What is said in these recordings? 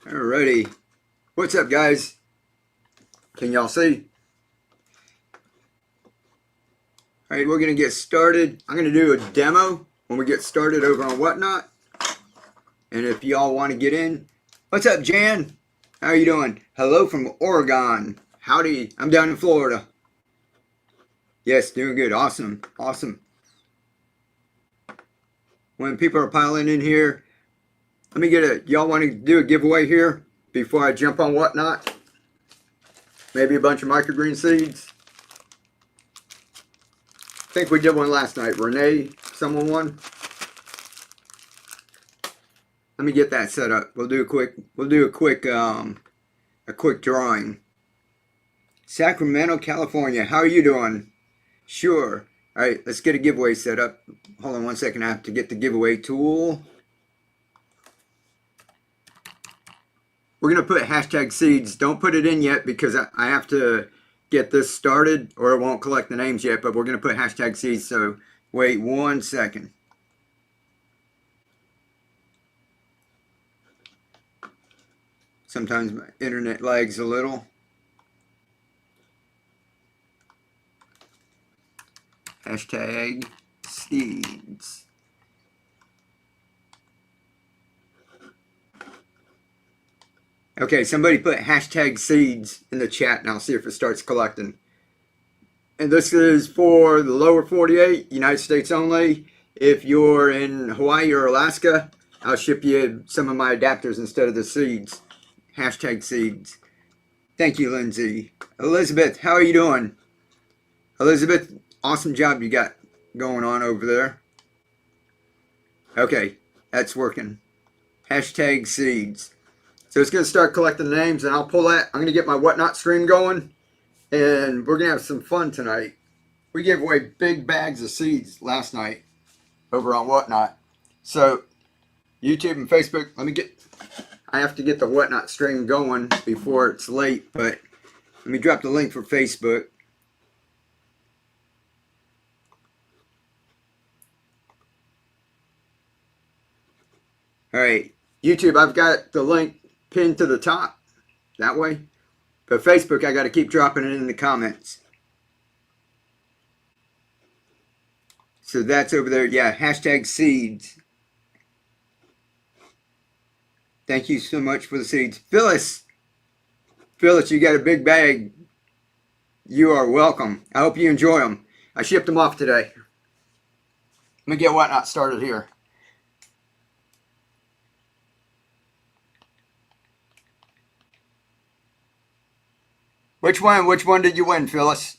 Alrighty, what's up, guys? Can y'all see? Alright, we're gonna get started. I'm gonna do a demo when we get started over on Whatnot. And if y'all want to get in, what's up, Jan? How are you doing? Hello from Oregon. Howdy. I'm down in Florida. Yes, doing good. Awesome. Awesome. When people are piling in here, let me get a, y'all want to do a giveaway here before I jump on Whatnot? Maybe a bunch of microgreen seeds. I think we did one last night. Renee, someone won. Let me get that set up. We'll do a quick drawing. Sacramento, California. How are you doing? Sure. All right, let's get a giveaway set up. Hold on one second. I have to get the giveaway tool. We're going to put hashtag seeds. Don't put it in yet because I have to get this started or it won't collect the names yet, but we're going to put hashtag seeds. So wait 1 second. Sometimes my internet lags a little. Hashtag seeds. Okay, somebody put hashtag seeds in the chat and I'll see if it starts collecting. And this is for the lower 48, United States only. If you're in Hawaii or Alaska, I'll ship you some of my adapters instead of the seeds. Hashtag seeds. Thank you, Lindsay. Elizabeth, how are you doing? Elizabeth, awesome job you got going on over there. Okay, that's working. Hashtag seeds. So it's going to start collecting the names, and I'll pull that. I'm going to get my Whatnot stream going, and we're going to have some fun tonight. We gave away big bags of seeds last night over on Whatnot. So YouTube and Facebook, I have to get the Whatnot stream going before it's late, but let me drop the link for Facebook. All right, YouTube, I've got the link pinned to the top that way, but Facebook, I got to keep dropping it in the comments. So that's over there. Yeah, hashtag seeds. Thank you so much for the seeds. Phyllis, you got a big bag. You are welcome. I hope you enjoy them. I shipped them off today. Let me get Whatnot started here. Which one did you win, Phyllis?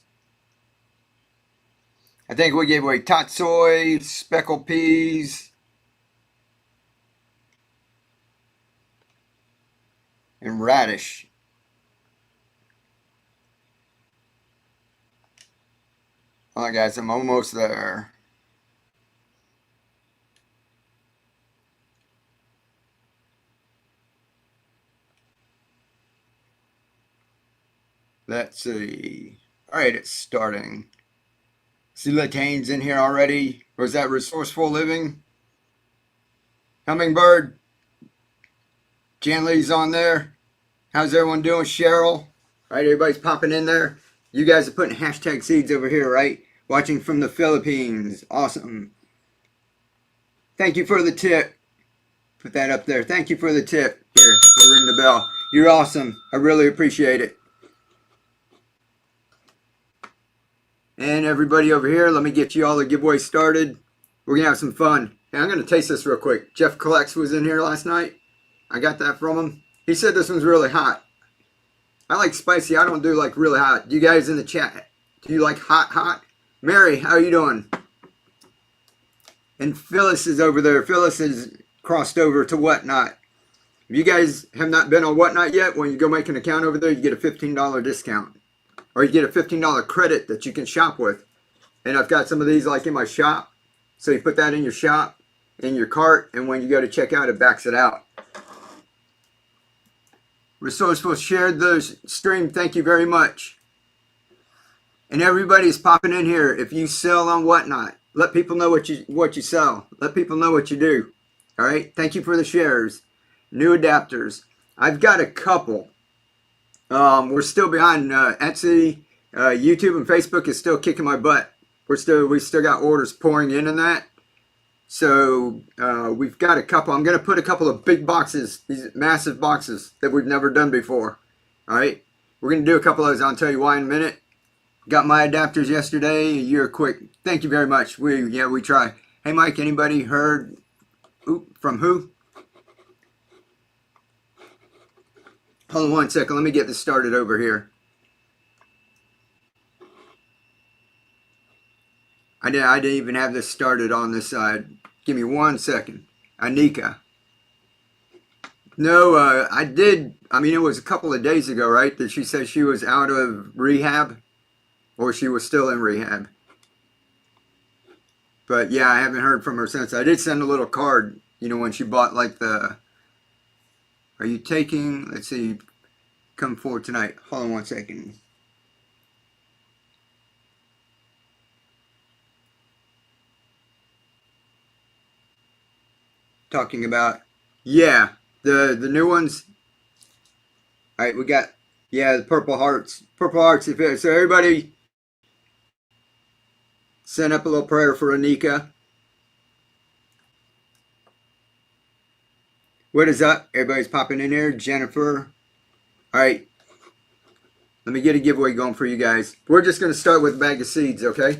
I think we gave away tatsoi, speckled peas, and radish. All right, guys, I'm almost there. Let's see. All right, it's starting. See Latane's in here already. Or is that Resourceful Living? Hummingbird. Janley's on there. How's everyone doing? Cheryl. All right, everybody's popping in there. You guys are putting hashtag seeds over here, right? Watching from the Philippines. Awesome. Thank you for the tip. Put that up there. Thank you for the tip. Here, we'll ring the bell. You're awesome. I really appreciate it. And everybody over here, let me get you all the giveaway started. We're going to have some fun. And I'm going to taste this real quick. Jeff Collects was in here last night. I got that from him. He said this one's really hot. I like spicy. I don't do like really hot. You guys in the chat, do you like hot? Mary, how are you doing? And Phyllis is over there. Phyllis has crossed over to Whatnot. If you guys have not been on Whatnot yet, when you go make an account over there, you get a $15 discount. Or you get a $15 credit that you can shop with. And I've got some of these like in my shop. So you put that in your shop, in your cart, and when you go to check out, it backs it out. Resourceful shared the stream. Thank you very much. And everybody's popping in here. If you sell on Whatnot, let people know what you sell. Let people know what you do. All right. Thank you for the shares. New adapters. I've got a couple. We're still behind Etsy. YouTube and Facebook is still kicking my butt. We still got orders pouring in that. So we've got a couple. I'm going to put a couple of big boxes, these massive boxes that we've never done before. All right, we're going to do a couple of those. I'll tell you why in a minute. Got my adapters yesterday. You're quick. Thank you very much. We try. Hey Mike, anybody heard from who? Hold on one second. Let me get this started over here. I didn't even have this started on this side. Give me 1 second. Anika. No, I did. I mean, it was a couple of days ago, right? That she said she was out of rehab, or she was still in rehab. But yeah, I haven't heard from her since. I did send a little card, when she bought like the. Are you taking? Let's see. Come forward tonight. Hold on 1 second. Talking about, yeah, the new ones. All right, we got, yeah, the purple hearts. Purple hearts. So everybody send up a little prayer for Anika. What is up? Everybody's popping in here. Jennifer. All right. Let me get a giveaway going for you guys. We're just going to start with a bag of seeds, okay?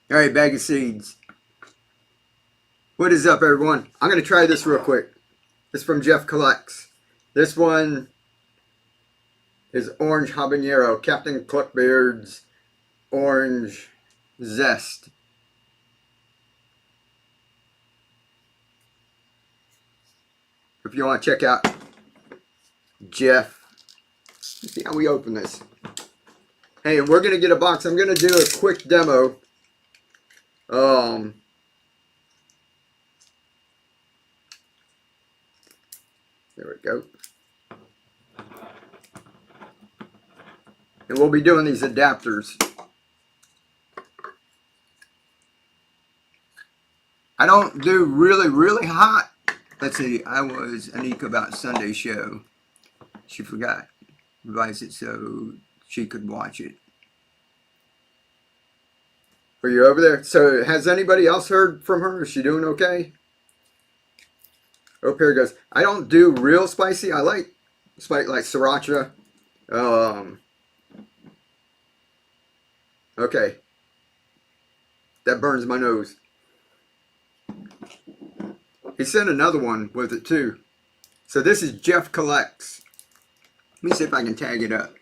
All right, bag of seeds. What is up, everyone? I'm going to try this real quick. This is from Jeff Collects. This one is orange habanero, Captain Cluckbeard's orange zest. If you want to check out Jeff, let's see how we open this. Hey, we're going to get a box. I'm going to do a quick demo. There we go. And we'll be doing these adapters. I don't do really hot. Let's see, I was Anika about Sunday show. She forgot. Revise it so she could watch it. Are you over there? So has anybody else heard from her? Is she doing okay? Oh, here goes. I don't do real spicy. I like like sriracha. Okay. That burns my nose. He sent another one with it too. So this is Jeff Collects. Let me see if I can tag it up.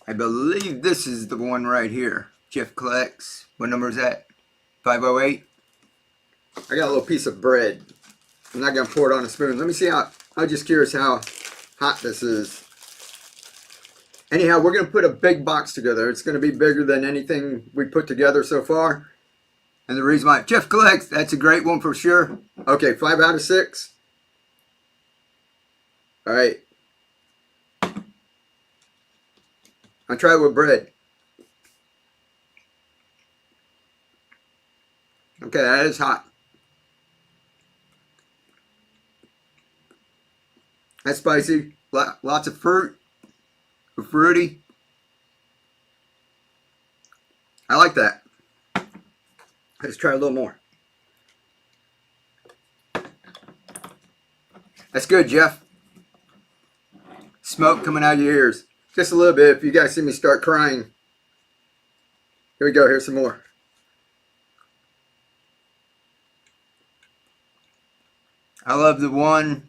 I believe this is the one right here. Jeff Collects. What number is that? 508. I got a little piece of bread. I'm not going to pour it on a spoon. Let me see how, I'm just curious how hot this is. Anyhow, we're going to put a big box together. It's going to be bigger than anything we put together so far. And the reason why, Jeff Collects, that's a great one for sure. Okay, 5 out of 6. All right. I'll try it with bread. Okay, that is hot. That's spicy. Lots of fruit. Fruity. I like that. Let's try a little more. That's good, Jeff. Smoke coming out of your ears. Just a little bit if you guys see me start crying. Here we go. Here's some more. I love the one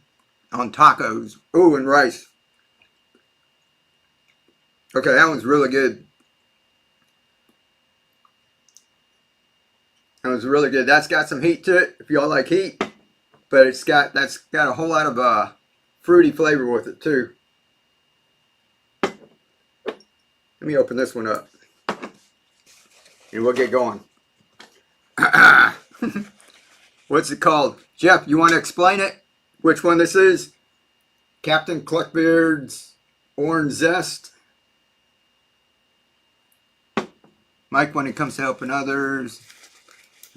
on tacos. Ooh, and rice. Okay, that one's really good. That one's really good. That's got some heat to it, if y'all like heat. But that's got a whole lot of fruity flavor with it too. Let Let me open this one up. And we'll get going. What's it called? Jeff, you want to explain it? Which one this is? Captain Cluckbeard's Orange Zest. Mike, when it comes to helping others,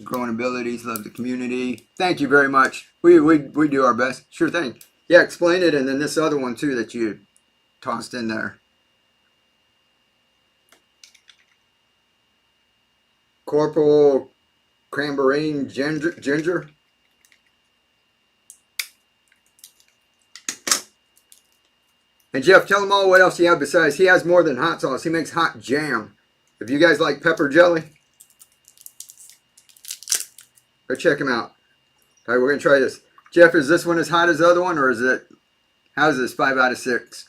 growing abilities, love the community. Thank you very much. We do our best. Sure thing. Yeah, explain it, and then this other one too that you tossed in there. Corporal Cranberry Ginger. And Jeff, tell them all what else you have besides. He has more than hot sauce. He makes hot jam. If you guys like pepper jelly, go check him out. All right, we're going to try this. Jeff, is this one as hot as the other one, or is it, how's this, 5 out of 6?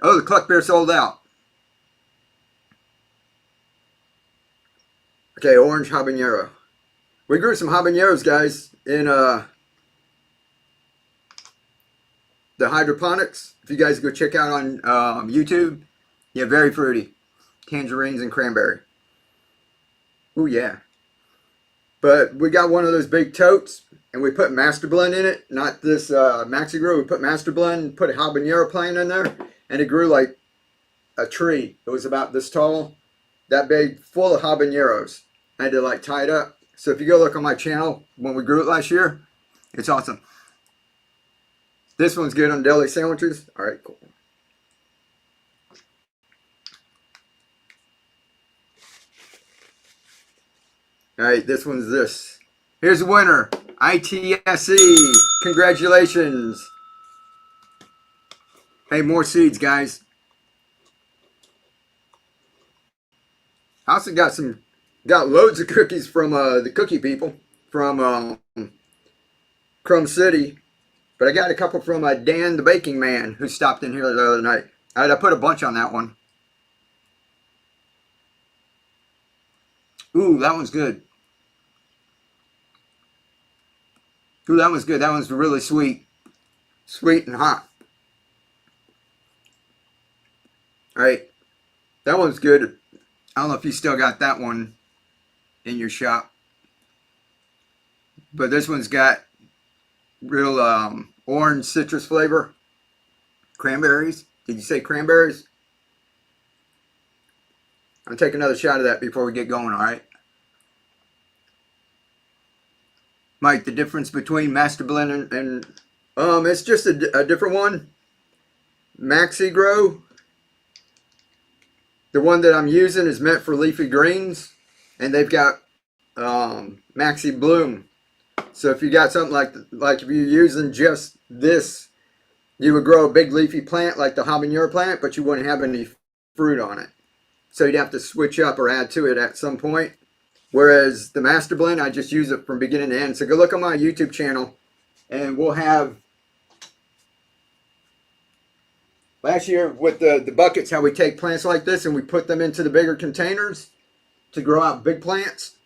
Oh, the Cluck Beer sold out. Okay, orange habanero. We grew some habaneros, guys, in the hydroponics. If you guys go check out on YouTube, yeah, very fruity. Tangerines and cranberry. Ooh, yeah. But we got one of those big totes, and we put Master Blend in it. Not this Maxi-Grow. We put Master Blend, put a habanero plant in there, and it grew like a tree. It was about this tall, that big, full of habaneros. I had to like tie it up. So if you go look on my channel when we grew it last year, it's awesome. This one's good on deli sandwiches. All right, cool. All right, this one's this. Here's the winner, ITSE. Congratulations. Hey, more seeds, guys. I also got loads of cookies from the cookie people from Crumb City. But I got a couple from Dan the Baking Man who stopped in here the other night. I put a bunch on that one. Ooh, that one's good. Ooh, that one's good. That one's really sweet. Sweet and hot. Alright. That one's good. I don't know if you still got that one in your shop. But this one's got real orange citrus flavor. Cranberries. Did you say cranberries? I'll take another shot of that before we get going, alright? Mike, the difference between Master Blend and it's just a different one. Maxi-Grow. The one that I'm using is meant for leafy greens, and they've got Maxi Bloom. So if you got something like if you're using just this, you would grow a big leafy plant like the habanero plant, but you wouldn't have any fruit on it. So you'd have to switch up or add to it at some point. Whereas the Master Blend, I just use it from beginning to end. So go look on my YouTube channel, and we'll have last year with the buckets, how we take plants like this and we put them into the bigger containers to grow out big plants.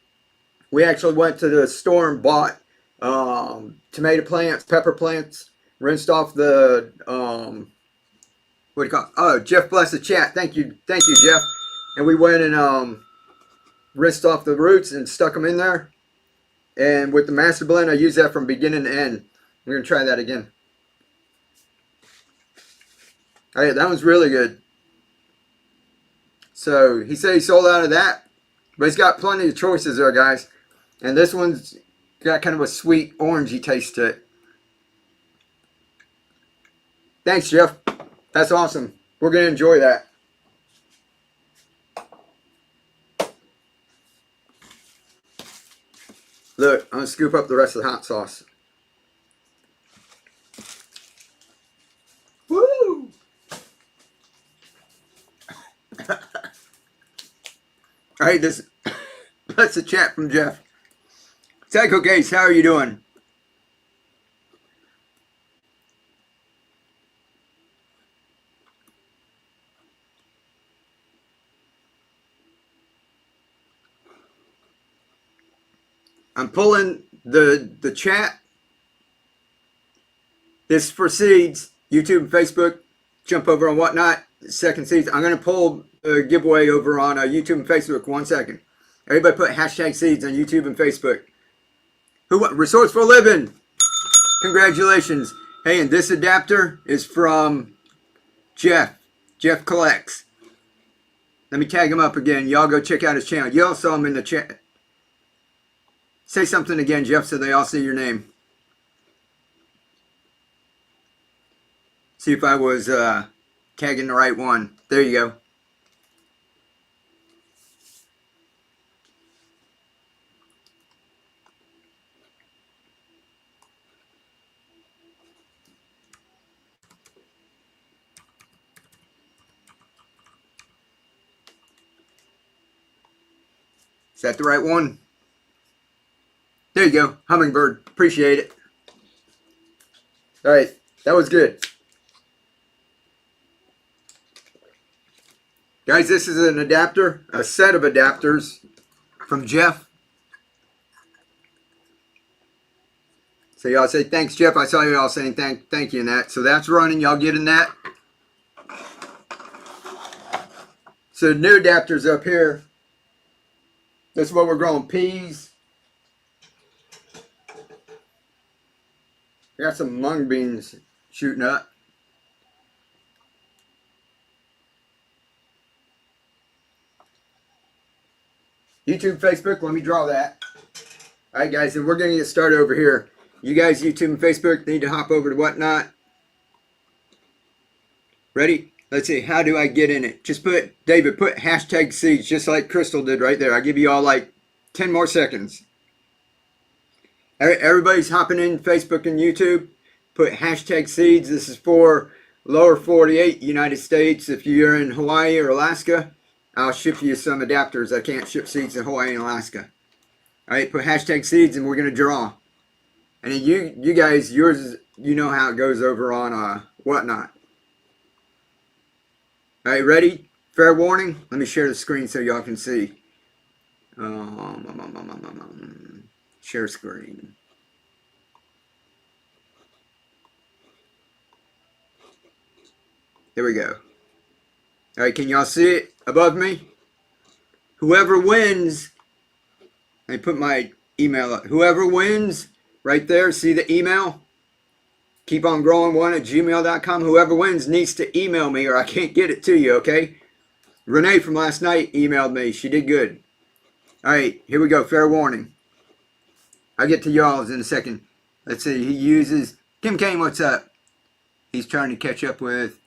We actually went to the store and bought tomato plants, pepper plants, rinsed off the what do you call it? Oh, Jeff bless the chat. Thank you, Jeff. And we went and rinsed off the roots and stuck them in there. And with the Master Blend, I use that from beginning to end. We're gonna try that again. All right, that one's really good. So he said he sold out of that, but he's got plenty of choices there, guys. And this one's got kind of a sweet orangey taste to it. Thanks, Jeff. That's awesome. We're going to enjoy that. Look, I'm going to scoop up the rest of the hot sauce. Woo! All right, that's a chat from Jeff. Psycho Case, how are you doing? I'm pulling the chat. This for seeds. YouTube and Facebook. Jump over on Whatnot. second seeds. I'm going to pull a giveaway over on YouTube and Facebook. 1 second. Everybody put hashtag seeds on YouTube and Facebook. Resourceful living. Congratulations. Hey, and this adapter is from Jeff. Jeff Collects. Let me tag him up again. Y'all go check out his channel. You all saw him in the chat. Say something again, Jeff, so they all see your name. See if I was tagging the right one. There you go. Is that the right one? There you go. Hummingbird. Appreciate it. All right. That was good. Guys, this is an adapter, a set of adapters from Jeff. So y'all say, thanks, Jeff. I saw you all saying thank you in that. So that's running. Y'all getting that? So the new adapters up here. This is what we're growing. Peas. We got some mung beans shooting up. YouTube, Facebook, let me draw that. Alright guys, and we're going to get started over here. You guys, YouTube and Facebook, need to hop over to Whatnot. Ready? Let's see, how do I get in it? Just put, David, put hashtag seeds, just like Crystal did right there. I'll give you all like 10 more seconds. Everybody's hopping in Facebook and YouTube. Put hashtag seeds. This is for lower 48 United States. If you're in Hawaii or Alaska, I'll ship you some adapters. I can't ship seeds in Hawaii and Alaska. Alright, put hashtag seeds and we're going to draw. And then you guys, yours, you know how it goes over on Whatnot. Alright, ready? Fair warning. Let me share the screen so y'all can see. Share screen. There we go. Alright, can y'all see it above me? Whoever wins, I put my email up. Whoever wins, right there, see the email? keepongrowing1@gmail.com. Whoever wins needs to email me or I can't get it to you, okay? Renee from last night emailed me. She did good. Alright, here we go. Fair warning. I'll get to y'all's in a second. Let's see. He uses... Kim Kane, what's up? He's trying to catch up with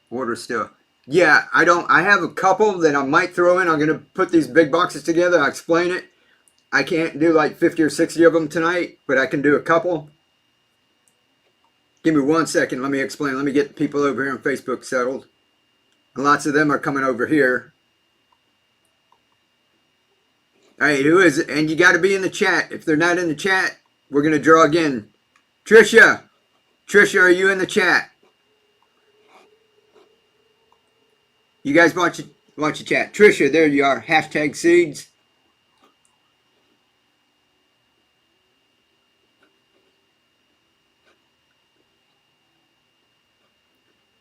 order still. Yeah, I have a couple that I might throw in. I'm going to put these big boxes together. I'll explain it. I can't do like 50 or 60 of them tonight, but I can do a couple. Give me 1 second. Let me explain. Let me get people over here on Facebook settled. And lots of them are coming over here. Alright, who is it? And you got to be in the chat. If they're not in the chat, we're going to draw again. Trisha. Trisha, are you in the chat? You guys watch your chat. Trisha, there you are. Hashtag seeds.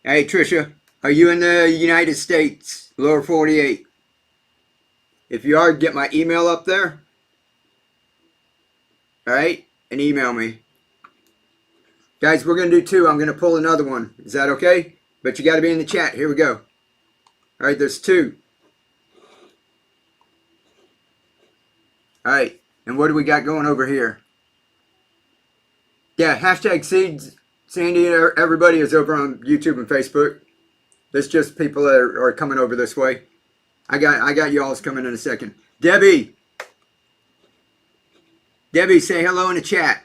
Hey, Trisha, are you in the United States, lower 48? If you are, get my email up there. All right, and email me. Guys, we're going to do two. I'm going to pull another one. Is that okay? But you got to be in the chat. Here we go. All right, there's two. All right, and what do we got going over here? Yeah, hashtag seeds. Sandy, everybody is over on YouTube and Facebook. That's just people that are coming over this way. I got y'all's coming in a second. Debbie. Debbie, say hello in the chat.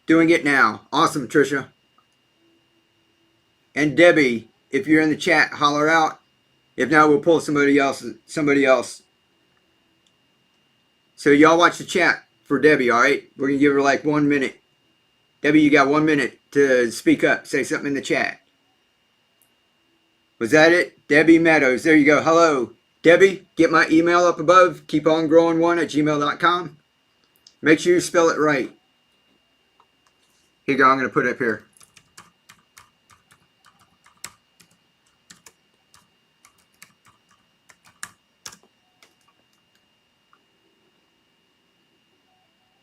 Doing it now. Awesome, Trisha. And Debbie, if you're in the chat, holler out. If not, we'll pull somebody else. So y'all watch the chat for Debbie, all right? We're going to give her like 1 minute. Debbie, you got 1 minute to speak up. Say something in the chat. Was that it? Debbie Meadows. There you go. Hello. Debbie, get my email up above. keepongrowing1@gmail.com. Make sure you spell it right. Here you go. I'm going to put it up here.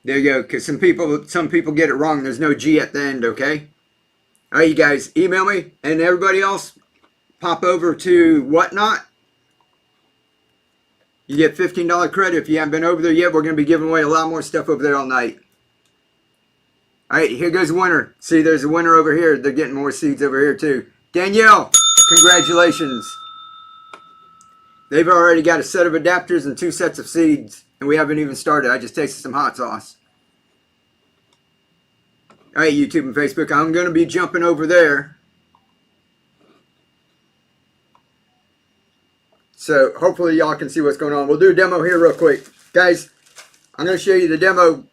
There you go. Because some people get it wrong. There's no G at the end. Okay. All right, you guys, email me, and everybody else, pop over to Whatnot. You get $15 credit if you haven't been over there yet. We're going to be giving away a lot more stuff over there all night. All right, here goes the winner. See, there's a winner over here. They're getting more seeds over here too. Danielle, congratulations. They've already got a set of adapters and 2 sets of seeds, and we haven't even started. I just tasted some hot sauce. All right, YouTube and Facebook, I'm going to be jumping over there. So hopefully y'all can see what's going on. We'll do a demo here real quick. Guys, I'm going to show you the demo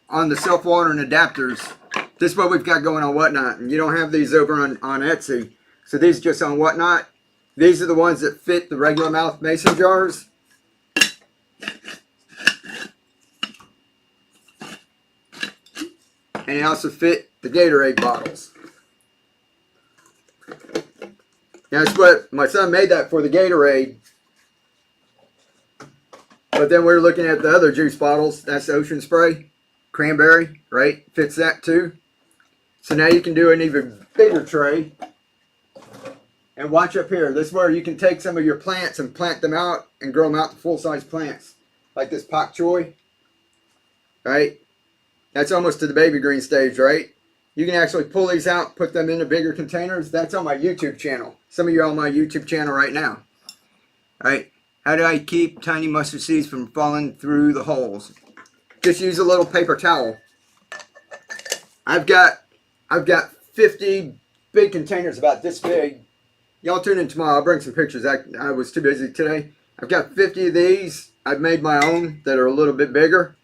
on the self-watering adapters. This is what we've got going on Whatnot. And you don't have these over on Etsy. So these are just on Whatnot. These are the ones that fit the regular mouth mason jars. And they also fit the Gatorade bottles. That's what my son made that for, the Gatorade. But then we were looking at the other juice bottles. That's the Ocean Spray. Cranberry, right? Fits that too. So now you can do an even bigger tray. And watch up here. This is where you can take some of your plants and plant them out and grow them out to full-size plants. Like this pak choi. Right? That's almost to the baby green stage, right? You can actually pull these out, put them into bigger containers. That's on my YouTube channel. Some of you are on my YouTube channel right now. Alright, how do I keep tiny mustard seeds from falling through the holes? Just use a little paper towel. I've got 50 big containers about this big. Y'all tune in tomorrow. I'll bring some pictures. I was too busy today. I've got 50 of these. I've made my own that are a little bit bigger.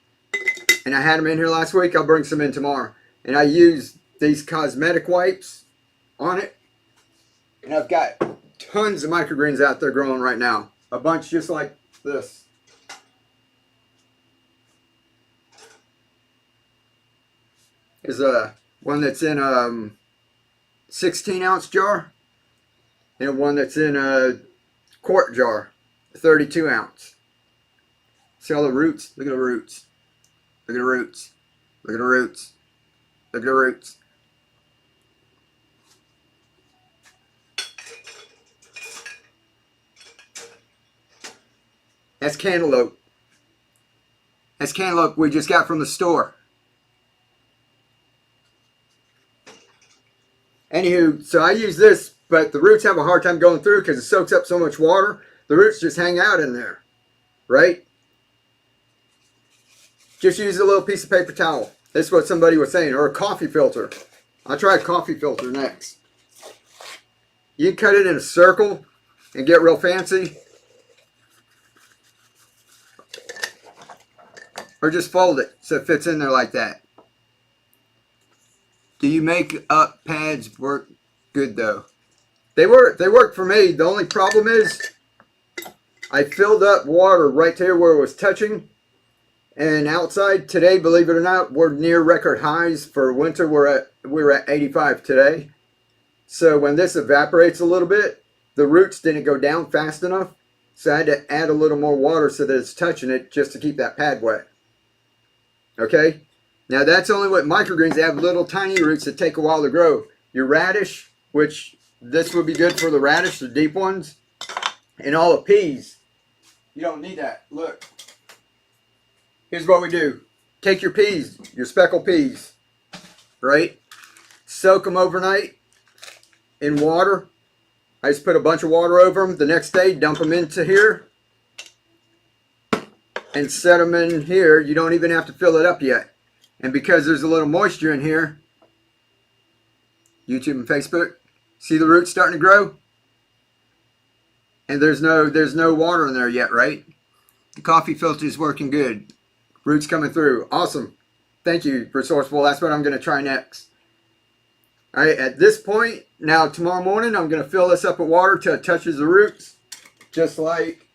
And I had them in here last week. I'll bring some in tomorrow. And I use these cosmetic wipes on it. And I've got tons of microgreens out there growing right now. A bunch just like this. There's one that's in a 16-ounce jar. And one that's in a quart jar. A 32-ounce. See all the roots? Look at the roots. Look at the roots. Look at the roots. Look at the roots. That's cantaloupe. That's cantaloupe we just got from the store. Anywho, so I use this, but the roots have a hard time going through because it soaks up so much water. The roots just hang out in there, right? Just use a little piece of paper towel. That's what somebody was saying. Or a coffee filter. I'll try a coffee filter next. You can cut it in a circle and get real fancy. Or just fold it so it fits in there like that. Do you make up pads work good though? They work for me. The only problem is I filled up water right there where it was touching. And outside today, believe it or not, we're near record highs for winter. We're at 85 today. So when this evaporates a little bit, the roots didn't go down fast enough. So I had to add a little more water so that it's touching it just to keep that pad wet. Okay? Now that's only with microgreens. They have little tiny roots that take a while to grow. Your radish, which this would be good for the radish, the deep ones, and all the peas. You don't need that. Look. Here's what we do. Take your peas, your speckled peas, right? Soak them overnight in water. I just put a bunch of water over them. The next day, dump them into here and set them in here. You don't even have to fill it up yet. And because there's a little moisture in here, YouTube and Facebook, see the roots starting to grow? And there's no water in there yet, right? The coffee filter is working good. Roots coming through. Awesome. Thank you, Resourceful. That's what I'm going to try next. All right, at this point, now tomorrow morning, I'm going to fill this up with water till it touches the roots. Just like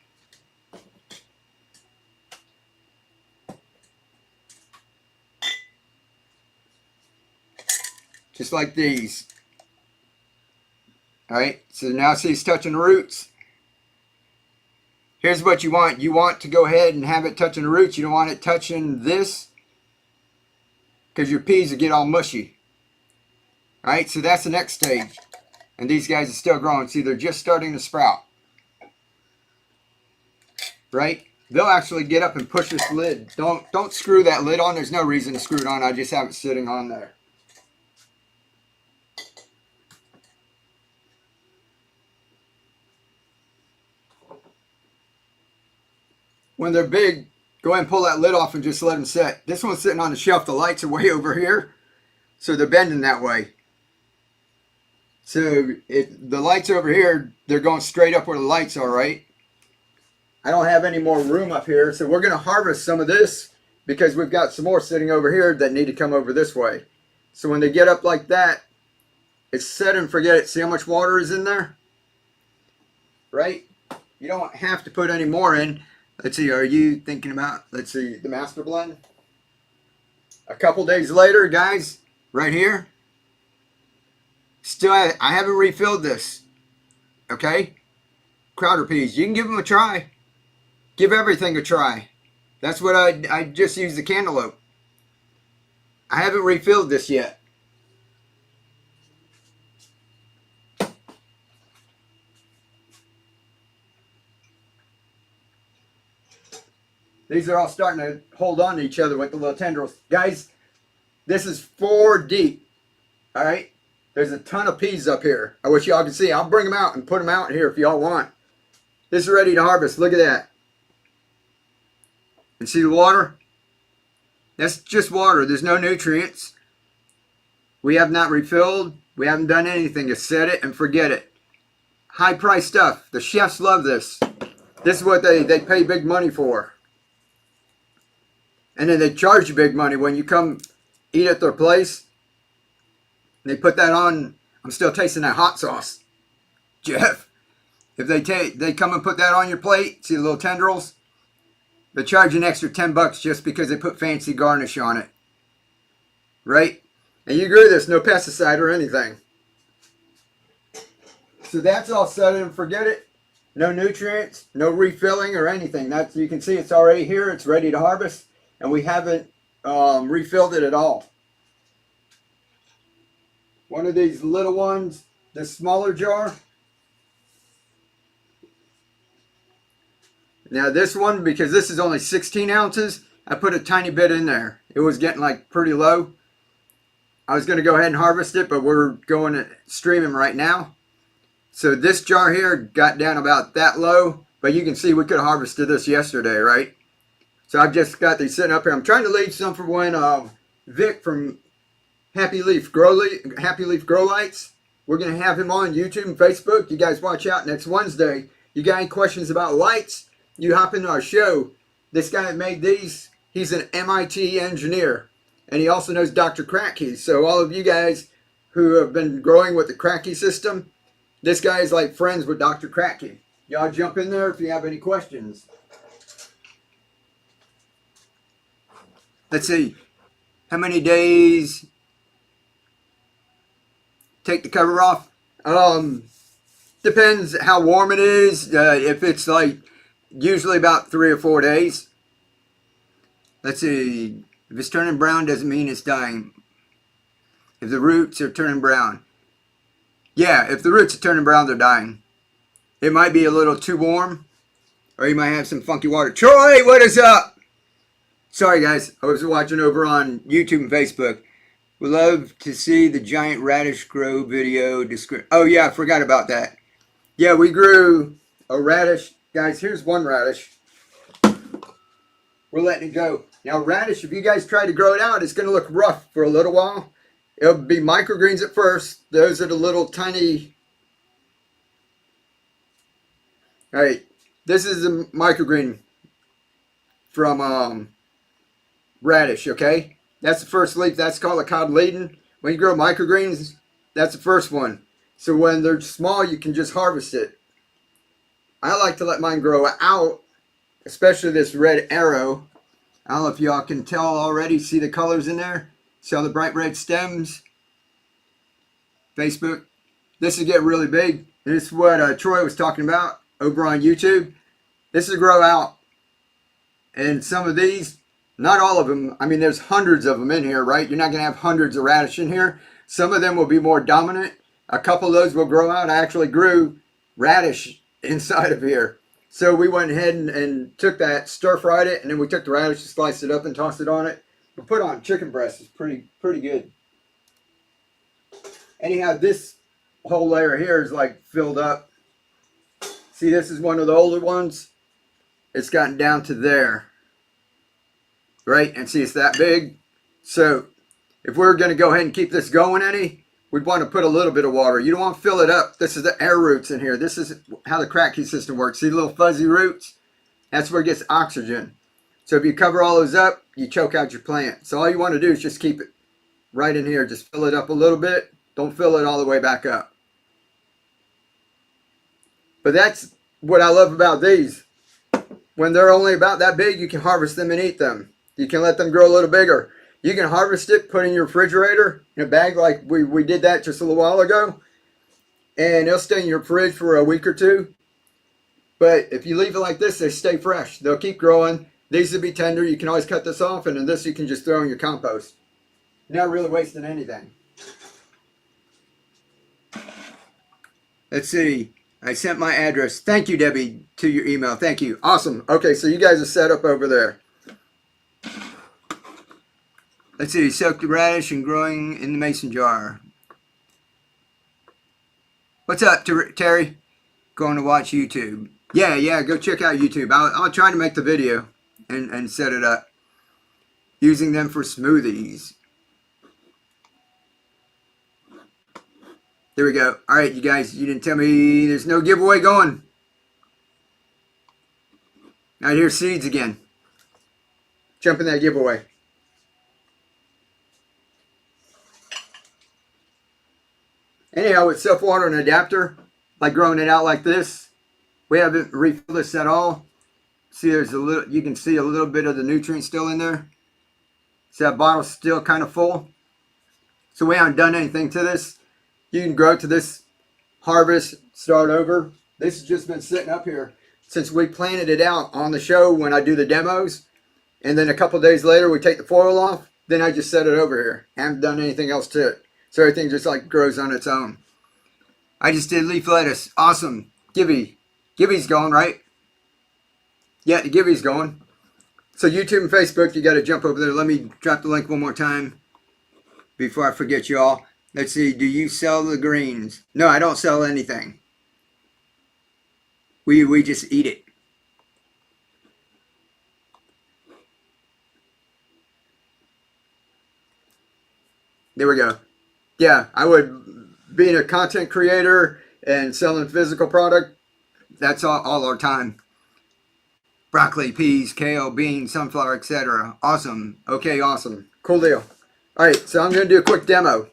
these. All right, so now see it's touching the roots. Here's what you want. You want to go ahead and have it touching the roots. You don't want it touching this because your peas will get all mushy. Alright, so that's the next stage. And these guys are still growing. See, they're just starting to sprout. Right? They'll actually get up and push this lid. Don't screw that lid on. There's no reason to screw it on. I just have it sitting on there. When they're big, go ahead and pull that lid off and just let them set. This one's sitting on the shelf. The lights are way over here, so they're bending that way. So the lights over here, they're going straight up where the lights are, right? I don't have any more room up here, so we're going to harvest some of this because we've got some more sitting over here that need to come over this way. So when they get up like that, it's set and forget it. See how much water is in there? Right? You don't have to put any more in. Let's see, are you thinking about, let's see, the master blend? A couple days later, guys, right here. Still, I haven't refilled this. Okay? Crowder peas, you can give them a try. Give everything a try. That's what I just used the cantaloupe. I haven't refilled this yet. These are all starting to hold on to each other with the little tendrils. Guys, this is 4 deep. Alright? There's a ton of peas up here. I wish y'all could see. I'll bring them out and put them out here if y'all want. This is ready to harvest. Look at that. And see the water? That's just water. There's no nutrients. We have not refilled. We haven't done anything to set it and forget it. High price stuff. The chefs love this. This is what they pay big money for. And then they charge you big money when you come eat at their place. They put that on. I'm still tasting that hot sauce. Jeff, if they come and put that on your plate, see the little tendrils? They charge an extra $10 just because they put fancy garnish on it. Right? And you grew this, no pesticide or anything. So that's all set and forget it. No nutrients, no refilling or anything. That's, you can see it's already here. It's ready to harvest. And we haven't refilled it at all. One of these little ones, this smaller jar. Now this one, because this is only 16 ounces, I put a tiny bit in there. It was getting like pretty low. I was going to go ahead and harvest it, but we're going to stream them right now. So this jar here got down about that low, but you can see we could have harvested this yesterday, right? So I've just got these sitting up here. I'm trying to leave some for when Vic from Happy Leaf Grow Lights. We're going to have him on YouTube and Facebook. You guys watch out next Wednesday. You got any questions about lights? You hop into our show. This guy that made these, he's an MIT engineer. And he also knows Dr. Cracky. So all of you guys who have been growing with the Cracky system, this guy is like friends with Dr. Cracky. Y'all jump in there if you have any questions. Let's see. How many days? Take the cover off. Depends how warm it is. If it's like usually about 3 or 4 days. Let's see. If it's turning brown, doesn't mean it's dying. If the roots are turning brown. Yeah, if the roots are turning brown, they're dying. It might be a little too warm. Or you might have some funky water. Troy, what is up? Sorry guys, I was watching over on YouTube and Facebook. Would love to see the giant radish grow video. Oh yeah, I forgot about that. Yeah, we grew a radish. Guys, here's one radish. We're letting it go. Now radish, if you guys try to grow it out, it's going to look rough for a little while. It'll be microgreens at first. Those are the little tiny. Alright, this is the microgreen from radish, okay? That's the first leaf. That's called a cotyledon. When you grow microgreens, that's the first one. So when they're small, you can just harvest it. I like to let mine grow out, especially this red arrow. I don't know if y'all can tell already. See the colors in there? See all the bright red stems? Facebook. This will get really big. And this is what Troy was talking about over on YouTube. This will grow out. And some of these, Not all of them. I mean, there's hundreds of them in here, right? You're not going to have hundreds of radish in here. Some of them will be more dominant. A couple of those will grow out. I actually grew radish inside of here. So we went ahead and took that, stir fried it, and then we took the radish and sliced it up and tossed it on it. We put on chicken breast. It's pretty good. Anyhow, this whole layer here is like filled up. See, this is one of the older ones. It's gotten down to there. Right? And see, it's that big. So if we're going to go ahead and keep this going any, we'd want to put a little bit of water. You don't want to fill it up. This is the air roots in here. This is how the crack key system works. See the little fuzzy roots? That's where it gets oxygen. So if you cover all those up, you choke out your plant. So all you want to do is just keep it right in here. Just fill it up a little bit. Don't fill it all the way back up. But that's what I love about these. When they're only about that big, you can harvest them and eat them. You can let them grow a little bigger. You can harvest it, put it in your refrigerator in a bag like we did that just a little while ago. And it'll stay in your fridge for a week or two. But if you leave it like this, they stay fresh. They'll keep growing. These will be tender. You can always cut this off. And then this you can just throw in your compost. You're not really wasting anything. Let's see. I sent my address. Thank you, Debbie, to your email. Thank you. Awesome. Okay, so you guys are set up over there. Let's see. Soak the radish and growing in the mason jar. What's up, Terry? Going to watch YouTube. Yeah, go check out YouTube. I'll try to make the video and set it up. Using them for smoothies. There we go. All right, you guys, you didn't tell me there's no giveaway going. All right, here's seeds again. Jump in that giveaway. Anyhow, with self-watering adapter, like growing it out like this, we haven't refilled this at all. See, there's a little, you can see a little bit of the nutrients still in there. See, that bottle's still kind of full. So we haven't done anything to this. You can grow to this harvest, start over. This has just been sitting up here since we planted it out on the show when I do the demos. And then a couple days later, we take the foil off. Then I just set it over here. I haven't done anything else to it. So everything just like grows on its own. I just did leaf lettuce. Awesome. Givvy's going, right? Yeah, the Givvy's going. So YouTube and Facebook, you got to jump over there. Let me drop the link one more time before I forget you all. Let's see, do you sell the greens? No, I don't sell anything. We just eat it. There we go. Yeah, I would, being a content creator and selling physical product, that's all our time. Broccoli, peas, kale, beans, sunflower, etc. Awesome. Okay, awesome. Cool deal. All right, so I'm going to do a quick demo.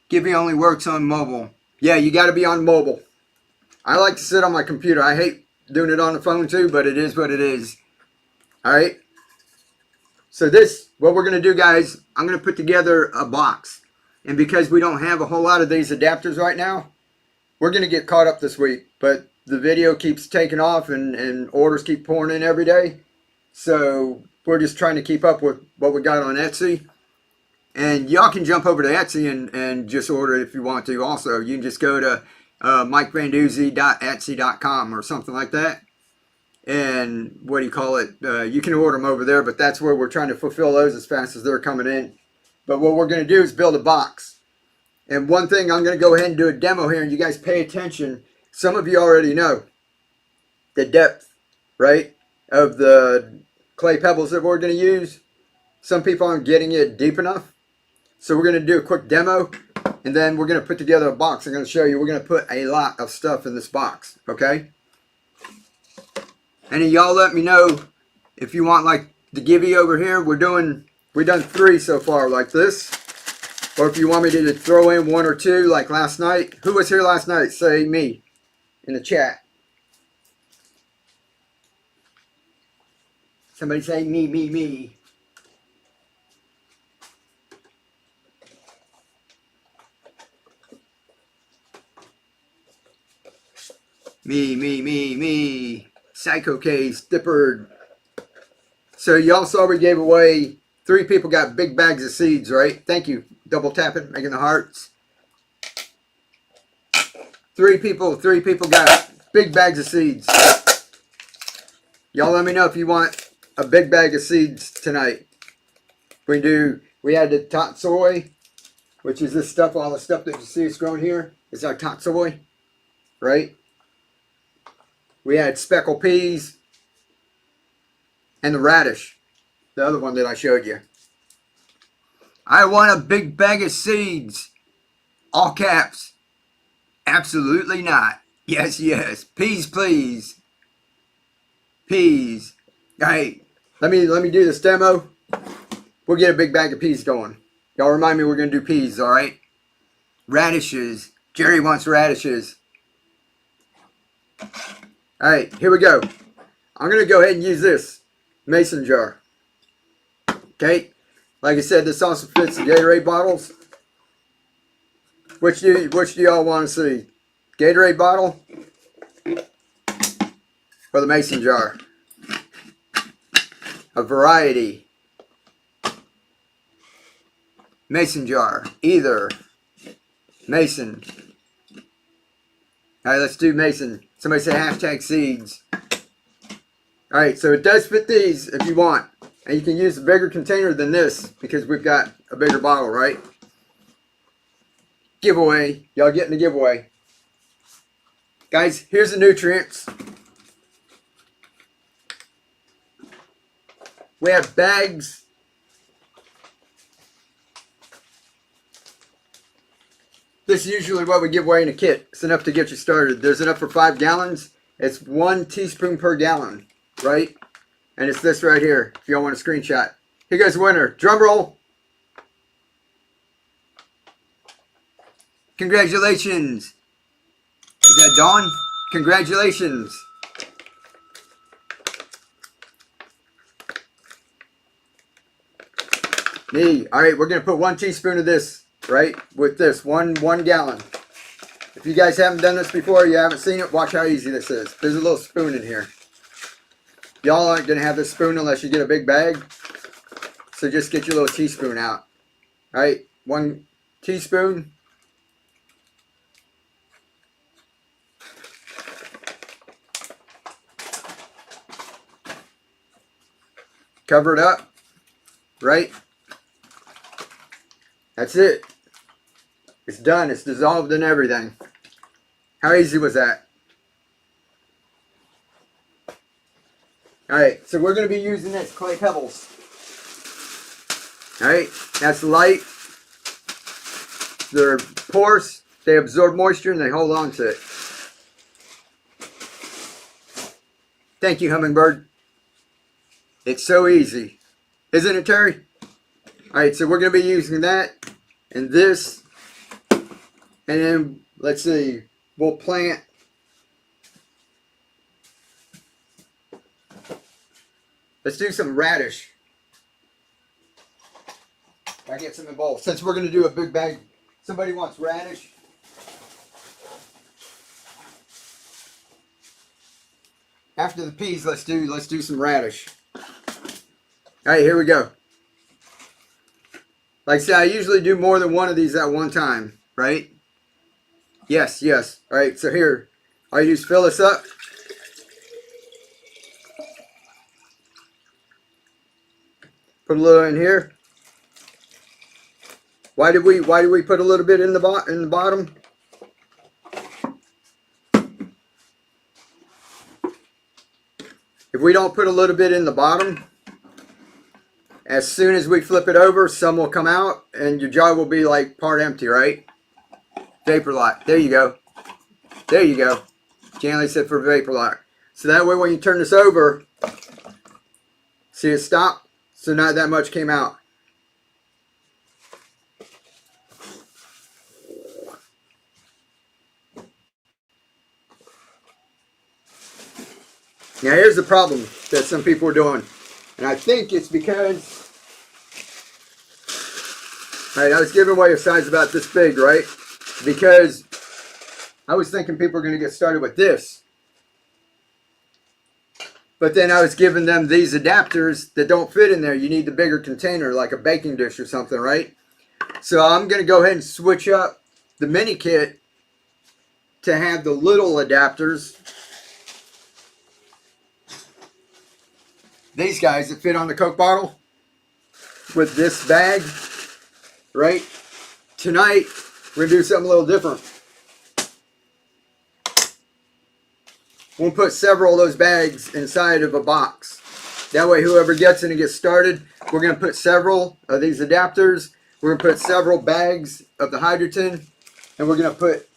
Givvy only works on mobile. Yeah, you got to be on mobile. I like to sit on my computer. I hate doing it on the phone too, but it is what it is. All right. So this, what we're going to do, guys, I'm going to put together a box. And because we don't have a whole lot of these adapters right now, we're going to get caught up this week. But the video keeps taking off and orders keep pouring in every day. So we're just trying to keep up with what we got on Etsy. And y'all can jump over to Etsy and just order it if you want to also. You can just go to mikevandoozy.etsy.com or something like that. And what do you call it? You can order them over there, but that's where we're trying to fulfill those as fast as they're coming in. But what we're going to do is build a box. And one thing, I'm going to go ahead and do a demo here, and you guys pay attention. Some of you already know the depth, right, of the clay pebbles that we're going to use. Some people aren't getting it deep enough. So we're going to do a quick demo, and then we're going to put together a box. I'm going to show you. We're going to put a lot of stuff in this box, okay? And y'all let me know if you want like the Givvy over here. We've done 3 so far like this. Or if you want me to throw in 1 or 2 like last night. Who was here last night? Say me in the chat. Somebody say me. Me. Psycho case, Dipper. So y'all saw we gave away 3 people got big bags of seeds, right? Thank you. Double tapping, making the hearts. 3 people got big bags of seeds. Y'all let me know if you want a big bag of seeds tonight. We had the tatsoi, which is this stuff, all the stuff that you see us growing here is our tatsoi, right? We had speckled peas and the radish, the other one that I showed you. I want a big bag of seeds. All caps. Absolutely not. Yes, yes. Peas, please. Peas. All right. Let me do this demo. We'll get a big bag of peas going. Y'all remind me we're going to do peas, all right? Radishes. Jerry wants radishes. All right, here we go. I'm going to go ahead and use this mason jar. Okay? Like I said, this also fits the Gatorade bottles. Which do y'all want to see? Gatorade bottle or the mason jar? A variety. Mason jar. Either. Mason. Alright, let's do mason. Somebody say hashtag seeds. Alright, so it does fit these if you want. And you can use a bigger container than this because we've got a bigger bottle, right? Giveaway. Y'all getting the giveaway. Guys, here's the nutrients. We have bags. This is usually what we give away in a kit. It's enough to get you started. There's enough for 5 gallons. It's 1 teaspoon per gallon, right? And it's this right here, if y'all want a screenshot. Here goes the winner. Drum roll. Congratulations. Is that Dawn? Congratulations. Me. All right, we're going to put 1 teaspoon of this, right, with this, one gallon. If you guys haven't done this before, you haven't seen it, watch how easy this is. There's a little spoon in here. Y'all aren't going to have this spoon unless you get a big bag. So just get your little teaspoon out. All right, 1 teaspoon. Cover it up, right? That's it. It's done. It's dissolved in everything. How easy was that? Alright, so we're going to be using this clay pebbles. Alright, that's light. They're porous. They absorb moisture and they hold on to it. Thank you, Hummingbird. It's so easy. Isn't it, Terry? Alright, so we're going to be using that and this. And then, let's see, we'll plant. Let's do some radish. I get some involved. Since we're going to do a big bag, somebody wants radish. After the peas, let's do some radish. All right, here we go. Like I said, I usually do more than one of these at one time, right? Yes, yes. All right, so here, all you do is fill this up. Put a little in here. Why did we put a little bit in the bottom? If we don't put a little bit in the bottom, as soon as we flip it over, some will come out and your jar will be like part empty, right? Vapor lock. There you go. There you go. Janley said for vapor lock. So that way when you turn this over, see it stop? So not that much came out. Now here's the problem that some people are doing. And I think it's because, alright, I was giving away a size about this big, right? Because I was thinking people are going to get started with this. But then I was giving them these adapters that don't fit in there. You need the bigger container, like a baking dish or something, right? So I'm going to go ahead and switch up the mini kit to have the little adapters. These guys that fit on the Coke bottle with this bag, right? Tonight, we're going to do something a little different. We'll put several of those bags inside of a box. That way, whoever gets in and gets started, we're going to put several of these adapters. We're going to put several bags of the Hydroton. And we're going to put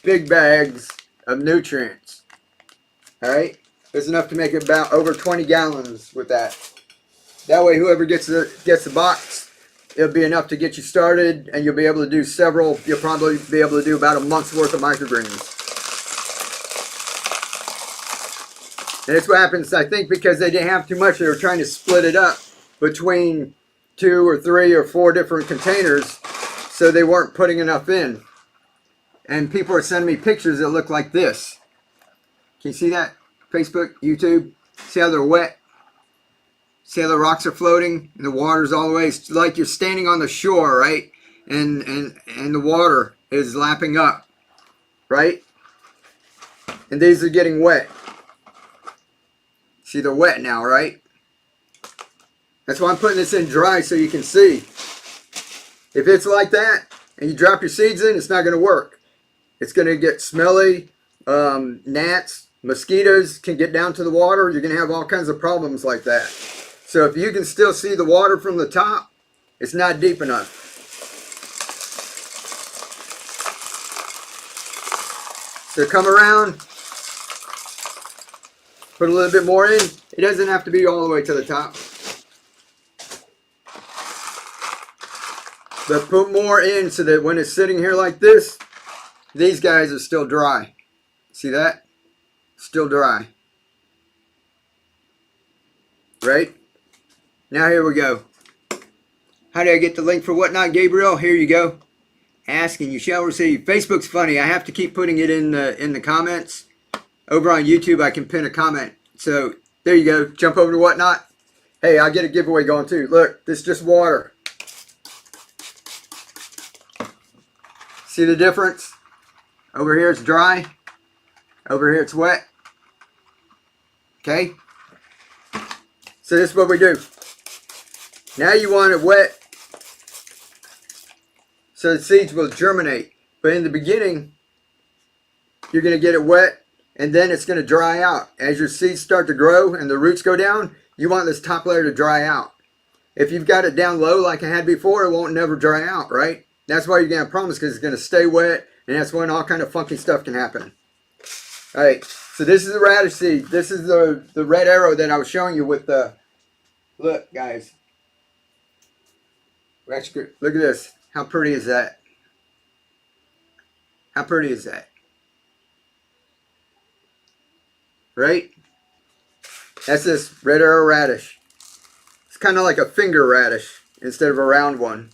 big bags of nutrients. Alright? There's enough to make about over 20 gallons with that. That way, whoever gets the box, it'll be enough to get you started. And you'll be able to do several. You'll probably be able to do about a month's worth of microgreens. And that's what happens, I think, because they didn't have too much. They were trying to split it up between 2 or 3 or 4 different containers, so they weren't putting enough in. And people are sending me pictures that look like this. Can you see that? Facebook, YouTube? See how they're wet? See how the rocks are floating and the water's all the way? It's like you're standing on the shore, right? And the water is lapping up, right? And these are getting wet. See, they're wet now, right? That's why I'm putting this in dry so you can see. If it's like that and you drop your seeds in, it's not going to work. It's going to get smelly. Gnats, mosquitoes can get down to the water. You're going to have all kinds of problems like that. So if you can still see the water from the top, it's not deep enough. So come around. Put a little bit more in. It doesn't have to be all the way to the top. But put more in so that when it's sitting here like this, these guys are still dry. See that? Still dry. Right? Now here we go. How do I get the link for Whatnot, Gabriel? Here you go. Ask and you shall receive. Facebook's funny. I have to keep putting it in the comments. Over on YouTube, I can pin a comment. So, there you go. Jump over to Whatnot. Hey, I'll get a giveaway going too. Look, this is just water. See the difference? Over here it's dry. Over here it's wet. Okay? So this is what we do. Now you want it wet so the seeds will germinate. But in the beginning, you're going to get it wet. And then it's going to dry out. As your seeds start to grow and the roots go down, you want this top layer to dry out. If you've got it down low like I had before, it won't never dry out, right? That's why you're going to have problems, because it's going to stay wet, and that's when all kind of funky stuff can happen. All right, so this is the radish seed. This is the red arrow that I was showing you with the, look, guys. Look at this. How pretty is that? How pretty is that? Right? That's this red arrow radish. It's kind of like a finger radish instead of a round one.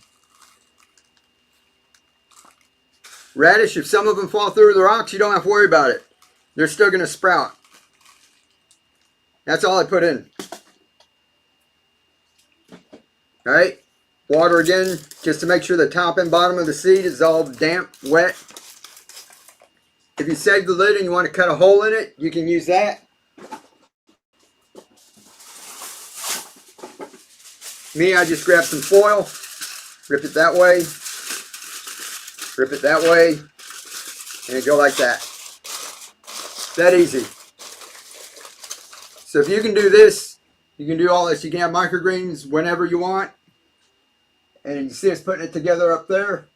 Radish, if some of them fall through the rocks, you don't have to worry about it. They're still going to sprout. That's all I put in. Alright? Water again, just to make sure the top and bottom of the seed is all damp, wet. If you save the lid and you want to cut a hole in it, you can use that. Me, I just grab some foil, rip it that way, rip it that way, and it go like that. That easy. So if you can do this, you can do all this. You can have microgreens whenever you want. And you see us putting it together up there.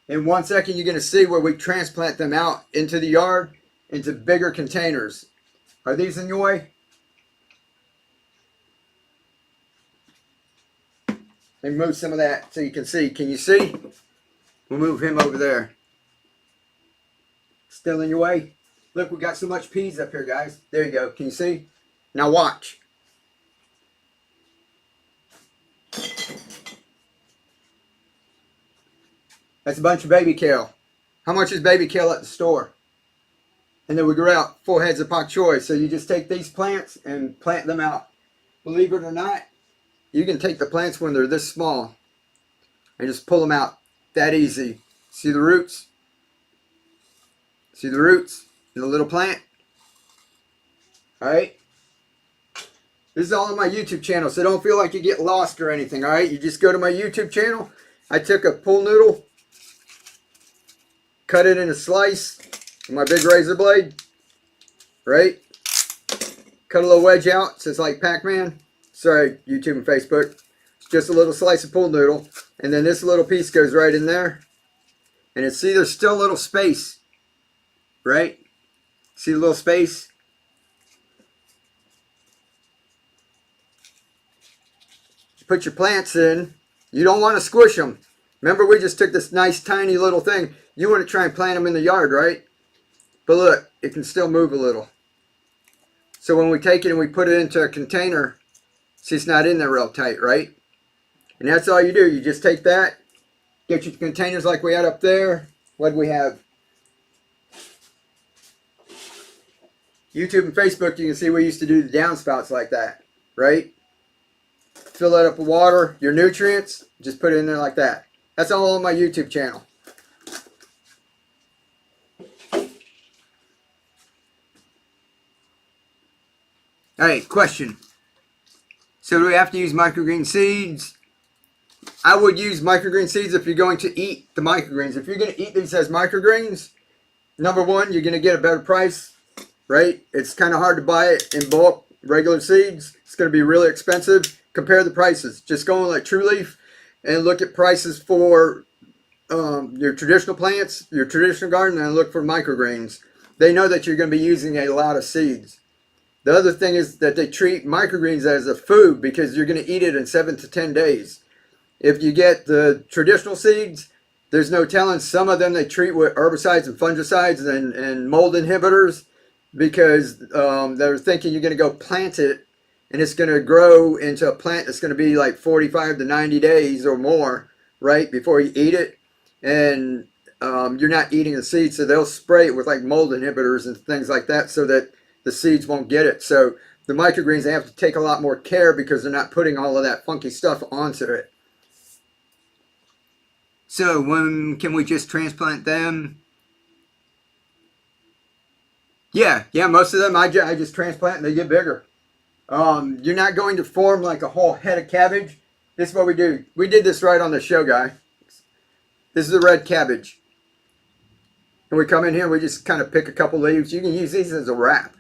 In 1 second, you're going to see where we transplant them out into the yard, into bigger containers. Are these in your way? And move some of that so you can see. Can you see? We'll move him over there. Still in your way? Look, we got so much peas up here, guys. There you go. Can you see? Now watch. That's a bunch of baby kale. How much is baby kale at the store? and then we grow out full heads of pak choi. So you just take these plants and plant them out. Believe it or not, you can take the plants when they're this small and just pull them out that easy. See the roots? See the roots in the little plant? Alright? This is all on my YouTube channel, so don't feel like you get lost or anything, alright? You just go to my YouTube channel. I took a pool noodle, cut it in a slice with my big razor blade, right? Cut a little wedge out, so it's like Pac-Man. Sorry, YouTube and Facebook. It's just a little slice of pool noodle. And then this little piece goes right in there. And see, there's still a little space, right? See the little space? Put your plants in. You don't want to squish them. Remember, we just took this nice tiny little thing. You want to try and plant them in the yard, right? But look, it can still move a little. So when we take it and we put it into a container, see, it's not in there real tight, right? And that's all you do. You just take that, get your containers like we had up there. What do we have? YouTube and Facebook, you can see we used to do the downspouts like that, right? Fill that up with water, your nutrients, just put it in there like that. That's all on my YouTube channel. Alright, question. So do we have to use microgreen seeds? I would use microgreen seeds if you're going to eat the microgreens. If you're going to eat these as microgreens, number one, you're going to get a better price, right? It's kind of hard to buy it in bulk, regular seeds. It's going to be really expensive. Compare the prices. Just go on like True Leaf and look at prices for your traditional plants, your traditional garden, and look for microgreens. They know that you're going to be using a lot of seeds. The other thing is that they treat microgreens as a food because you're going to eat it in 7 to 10 days. If you get the traditional seeds, there's no telling. Some of them they treat with herbicides and fungicides and mold inhibitors because they're thinking you're going to go plant it and it's going to grow into a plant that's going to be like 45 to 90 days or more, right, before you eat it. And you're not eating the seeds, so they'll spray it with like mold inhibitors and things like that so that the seeds won't get it. So the microgreens, they have to take a lot more care because they're not putting all of that funky stuff onto it. So when can we just transplant them? Yeah, most of them I just transplant and they get bigger. You're not going to form like a whole head of cabbage. This is what we do. We did this right on the show, guy. This is a red cabbage. And we come in here and we just kind of pick a couple leaves. You can use these as a wrap.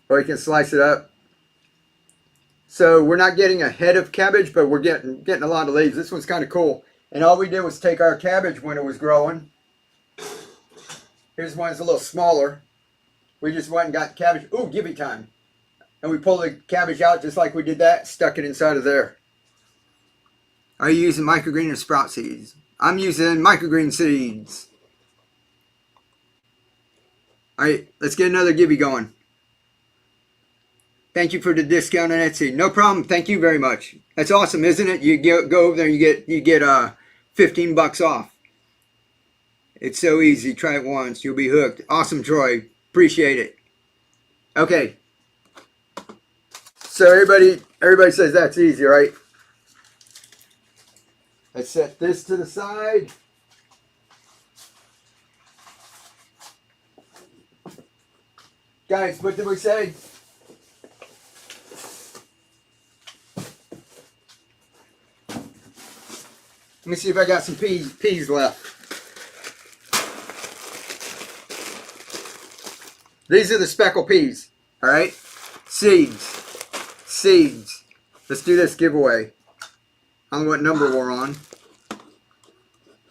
Or you can slice it up. So we're not getting a head of cabbage, but we're getting a lot of leaves. This one's kind of cool. And all we did was take our cabbage when it was growing. Here's one that's a little smaller. We just went and got cabbage. Ooh, Givvy time. And we pulled the cabbage out just like we did that, stuck it inside of there. Are you using microgreen or sprout seeds? I'm using microgreen seeds. Alright, let's get another Givvy going. Thank you for the discount on Etsy. No problem. Thank you very much. That's awesome, isn't it? You go over there and you get 15 bucks off. It's so easy. Try it once. You'll be hooked. Awesome, Troy. Appreciate it. Okay. So everybody says that's easy, right? Let's set this to the side. Guys, what did we say? Let me see if I got some peas left. These are the speckled peas, all right? Seeds. Let's do this giveaway. I don't know what number we're on.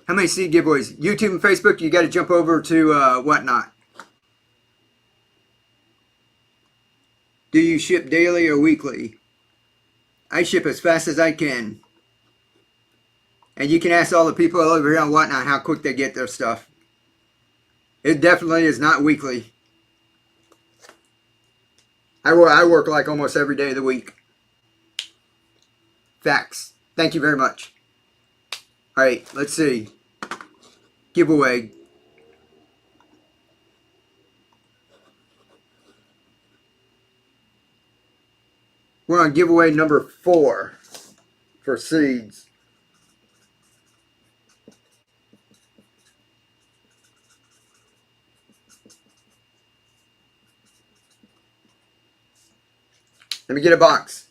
How many seed giveaways? YouTube and Facebook, you got to jump over to Whatnot. Do you ship daily or weekly? I ship as fast as I can. And you can ask all the people over here on Whatnot how quick they get their stuff. It definitely is not weekly. I work like almost every day of the week. Facts. Thank you very much. Alright, let's see. Giveaway. We're on giveaway number 4 for seeds. Let me get a box.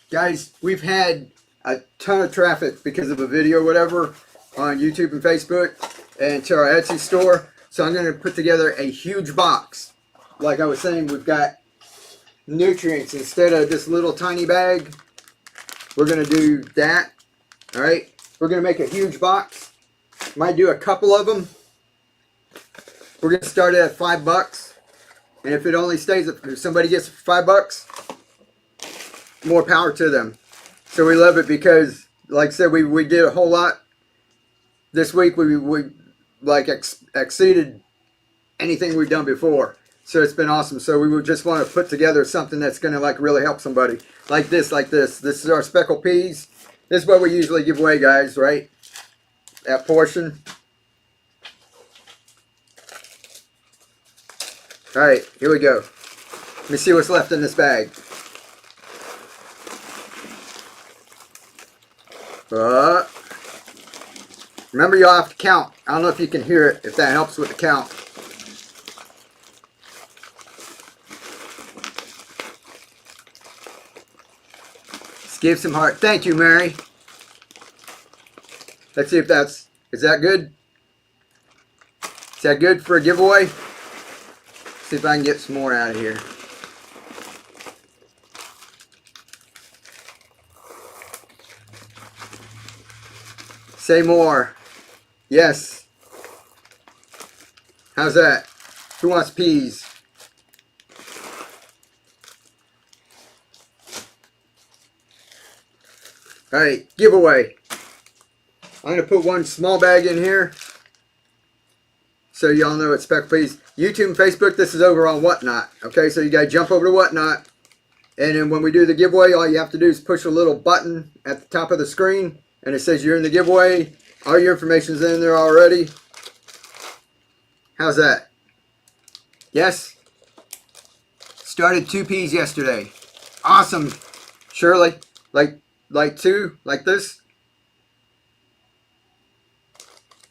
Guys, we've had a ton of traffic because of a video or whatever on YouTube and Facebook and to our Etsy store. So I'm going to put together a huge box. Like I was saying, we've got nutrients instead of this little tiny bag. We're going to do that. All right. We're going to make a huge box. Might do a couple of them. We're going to start it at $5. And if it only stays, if somebody gets $5, more power to them. So we love it because, like I said, we did a whole lot this week. We like exceeded anything we've done before. So it's been awesome. So we would just want to put together something that's going to like really help somebody. Like this, like this. This is our speckled peas. This is what we usually give away, guys, right? That portion. All right, here we go. Let me see what's left in this bag. Remember, you'll have to count. I don't know if you can hear it, if that helps with the count. Let's give some heart. Thank you, Mary. Let's see if is that good? Is that good for a giveaway? See if I can get some more out of here. Say more. Yes. How's that? Who wants peas? Alright, giveaway. I'm going to put one small bag in here so y'all know it's speckled peas. YouTube and Facebook, this is over on Whatnot. Okay, so you got to jump over to Whatnot. And then when we do the giveaway, all you have to do is push a little button at the top of the screen. And it says you're in the giveaway. All your information's in there already. How's that? Yes? Started 2 peas yesterday. Awesome. Shirley, like 2, like this?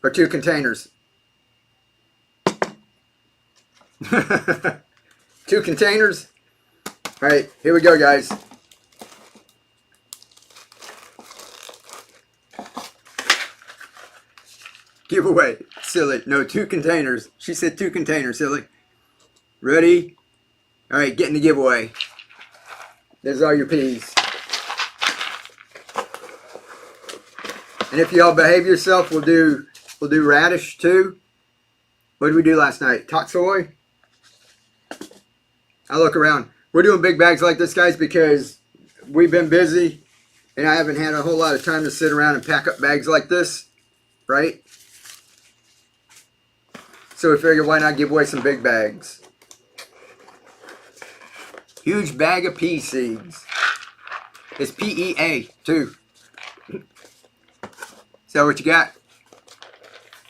Or 2 containers? 2 containers? Alright, here we go, guys. Giveaway. Silly. No, 2 containers. She said 2 containers, silly. Ready? Alright, get in the giveaway. There's all your peas. And if y'all behave yourself, we'll do radish too. What did we do last night? Toxoy? I look around. We're doing big bags like this, guys, because we've been busy and I haven't had a whole lot of time to sit around and pack up bags like this, right? So we figured, why not give away some big bags? Huge bag of pea seeds. It's PEA too. Is that what you got?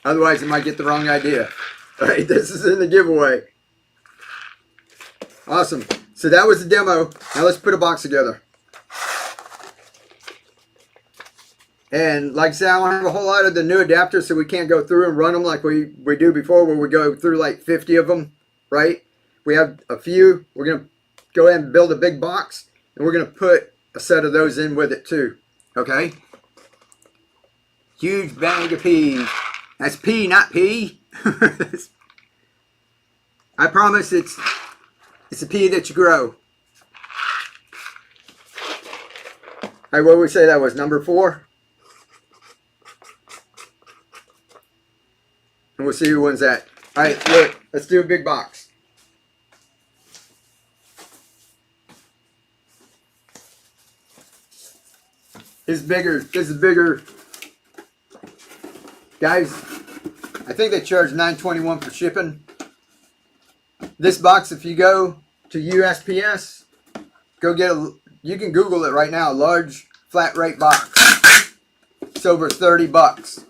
Otherwise, you might get the wrong idea. All right, this is in the giveaway. Awesome. So that was the demo. Now let's put a box together. And like I said, I don't have a whole lot of the new adapters, so we can't go through and run them like we do before, where we go through like 50 of them, right? We have a few. We're going to go ahead and build a big box, and we're going to put a set of those in with it too, okay? Huge bag of peas. That's pea, not pea. I promise it's a pea that you grow. All right, what did we say that was? Number 4? And we'll see who wins that. All right, look, let's do a big box. This is bigger. Guys, I think they charge $9.21 for shipping. This box, if you go to USPS, go get you can Google it right now, large flat rate box. It's over $30.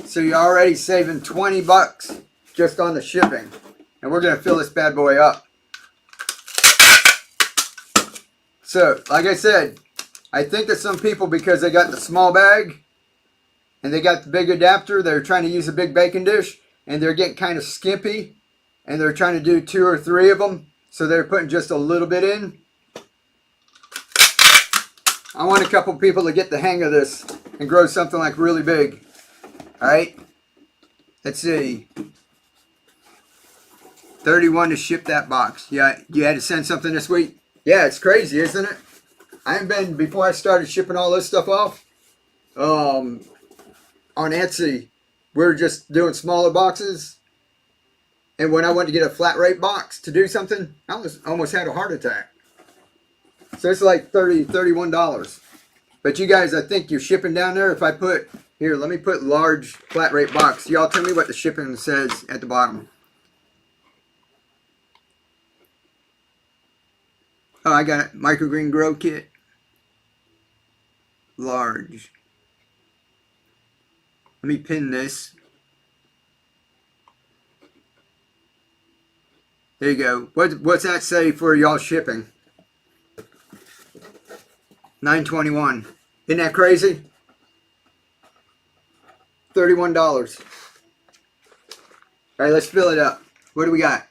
So you're already saving 20 bucks just on the shipping. And we're going to fill this bad boy up. So, like I said, I think that some people, because they got the small bag and they got the big adapter, they're trying to use a big baking dish and they're getting kind of skimpy and they're trying to do 2 or 3 of them. So they're putting just a little bit in. I want a couple people to get the hang of this and grow something like really big. Alright? Let's see. 31 to ship that box. Yeah, you had to send something this week? Yeah, it's crazy, isn't it? I haven't been, before I started shipping all this stuff off, on Etsy, we were just doing smaller boxes. And when I went to get a flat rate box to do something, I almost had a heart attack. So it's like $31. But you guys, I think you're shipping down there. If I put, here, let me put large flat rate box. Y'all tell me what the shipping says at the bottom. Oh, I got it. Microgreen Grow Kit. Large. Let me pin this. There you go. What's that say for y'all shipping? $9.21. Isn't that crazy? $31. All right, let's fill it up. What do we got?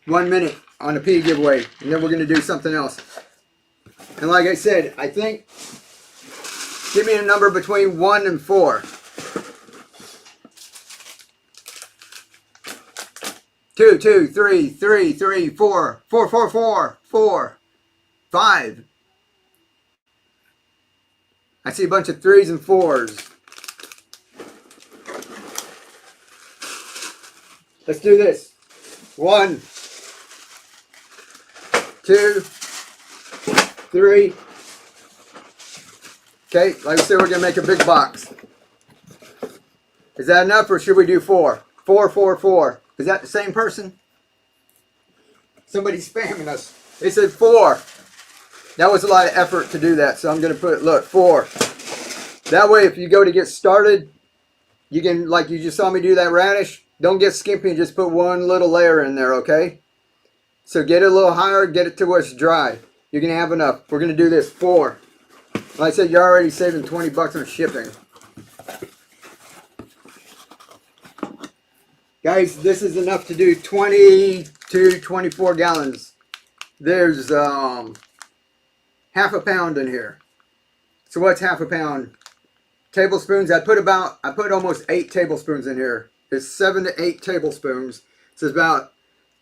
1 minute on the pea giveaway, and then we're going to do something else. And like I said, I think, give me a number between 1 and 4. 2, 2, 3, 3, 3, 4, 4, 4, 4, 4, 5. I see a bunch of 3s and 4s. Let's do this. 1, 2, 3. Okay, like I said, we're going to make a big box. Is that enough, or should we do 4? 4, 4, 4. Is that the same person? Somebody's spamming us. They said 4. That was a lot of effort to do that, so I'm going to put, look, 4. That way, if you go to get started, you can, like you just saw me do that radish, don't get skimpy and just put one little layer in there, okay? So get it a little higher, get it to where it's dry. You're going to have enough. We're going to do this 4. Like I said, you're already saving 20 bucks on shipping. Guys, this is enough to do 20 to 24 gallons. There's half a pound in here. So what's half a pound? Tablespoons, I put almost 8 tablespoons in here. It's 7 to 8 tablespoons. So it's about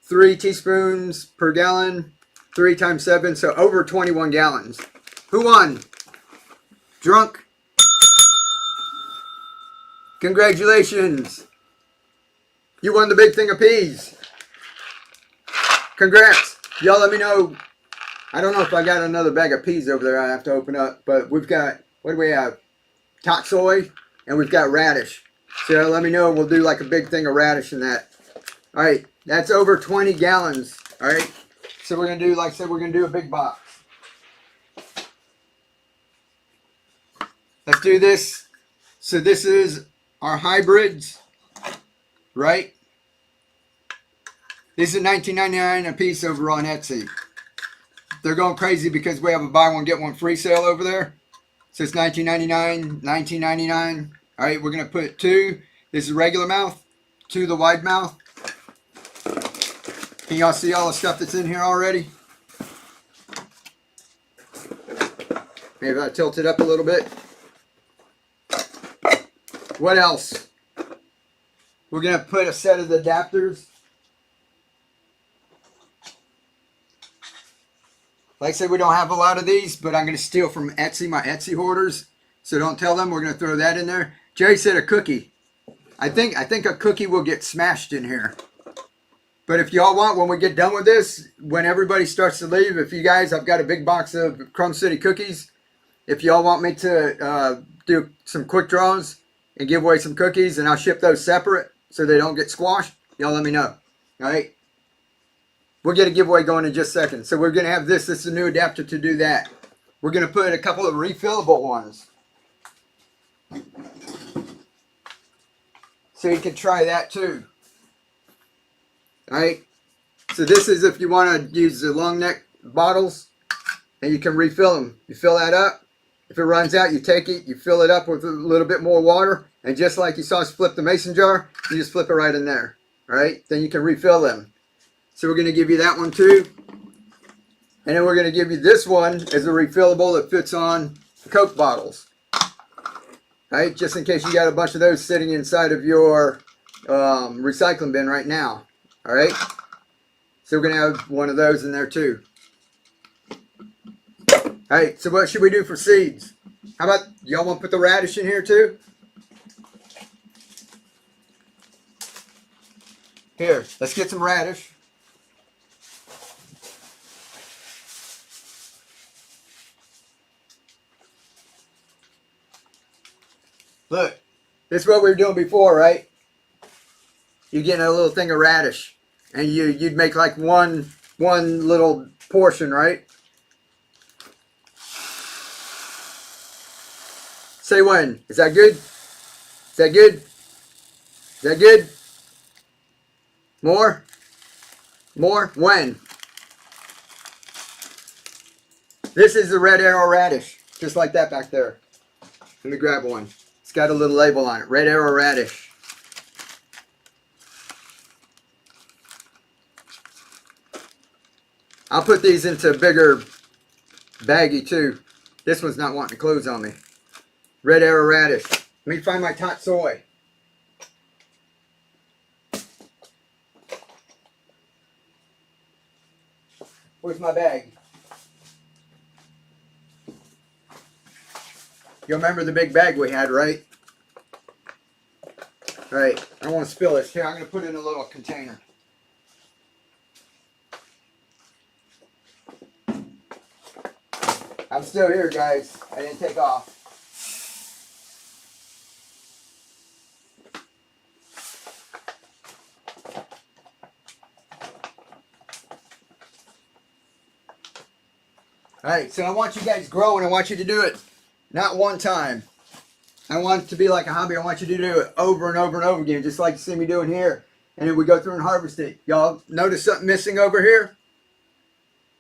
3 teaspoons per gallon, 3 times 7, so over 21 gallons. Who won? Drunk? Congratulations. You won the big thing of peas. Congrats. Y'all let me know. I don't know if I got another bag of peas over there I have to open up, but we've got, what do we have? Soy, and we've got radish. So let me know, we'll do like a big thing of radish in that. All right, that's over 20 gallons. All right, so we're going to do, like I said, we're going to do a big box. Let's do this. So this is our hybrids, right? This is $19.99 a piece over on Etsy. They're going crazy because we have a buy one get one free sale over there. So it's $19.99, $19.99. All right, we're going to put 2. This is regular mouth, 2 the wide mouth. Can y'all see all the stuff that's in here already? Maybe I tilt it up a little bit. What else? We're going to put a set of the adapters. Like I said, we don't have a lot of these, but I'm going to steal from Etsy, my Etsy hoarders. So don't tell them. We're going to throw that in there. Jerry said a cookie. I think a cookie will get smashed in here. But if y'all want, when we get done with this, when everybody starts to leave, if you guys, I've got a big box of Crumb City cookies. If y'all want me to do some quick draws and give away some cookies, and I'll ship those separate so they don't get squashed, y'all let me know. All right? We'll get a giveaway going in just a second. So we're going to have this. This is a new adapter to do that. We're going to put a couple of refillable ones. So you can try that too. Alright. So this is if you want to use the long neck bottles, and you can refill them. You fill that up. If it runs out, you take it, you fill it up with a little bit more water, and just like you saw us flip the mason jar, you just flip it right in there. Alright? Then you can refill them. So we're going to give you that one too. And then we're going to give you this one as a refillable that fits on Coke bottles. Alright? Just in case you got a bunch of those sitting inside of your recycling bin right now. Alright? So we're going to have one of those in there too. Alright, so what should we do for seeds? How about, y'all want to put the radish in here too? Here, let's get some radish. Look, this is what we were doing before, right? You're getting a little thing of radish, and you'd make like one little portion, right? Say when. Is that good? Is that good? Is that good? More? More? When? This is the red arrow radish. Just like that back there. Let me grab one. It's got a little label on it. Red arrow radish. I'll put these into a bigger baggie too. This one's not wanting to close on me. Red arrow radish. Let me find my tot soy. Where's my bag? You remember the big bag we had, right? Right. I don't want to spill this. Here, I'm going to put it in a little container. I'm still here, guys. I didn't take off. Alright, so I want you guys growing. I want you to do it not one time. I want it to be like a hobby. I want you to do it over and over and over again, just like you see me doing here. And then we go through and harvest it. Y'all notice something missing over here?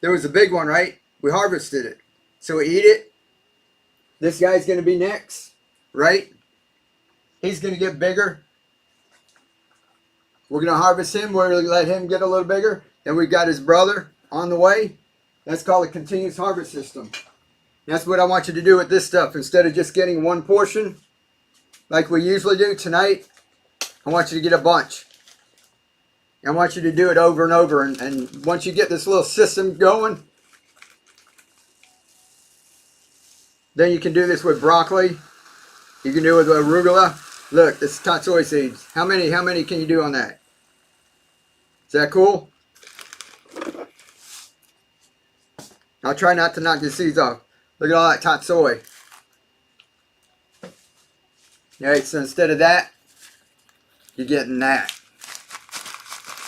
There was a big one, right? We harvested it. So we eat it. This guy's going to be next, right? He's going to get bigger. We're going to harvest him. We're going to let him get a little bigger. Then we got his brother on the way. That's called a continuous harvest system. That's what I want you to do with this stuff. Instead of just getting one portion, like we usually do tonight, I want you to get a bunch. I want you to do it over and over. And once you get this little system going, then you can do this with broccoli. You can do it with arugula. Look, this is tot soy seeds. How many can you do on that? Is that cool? I'll try not to knock the seeds off. Look at all that tot soy. Alright, so instead of that, you're getting that.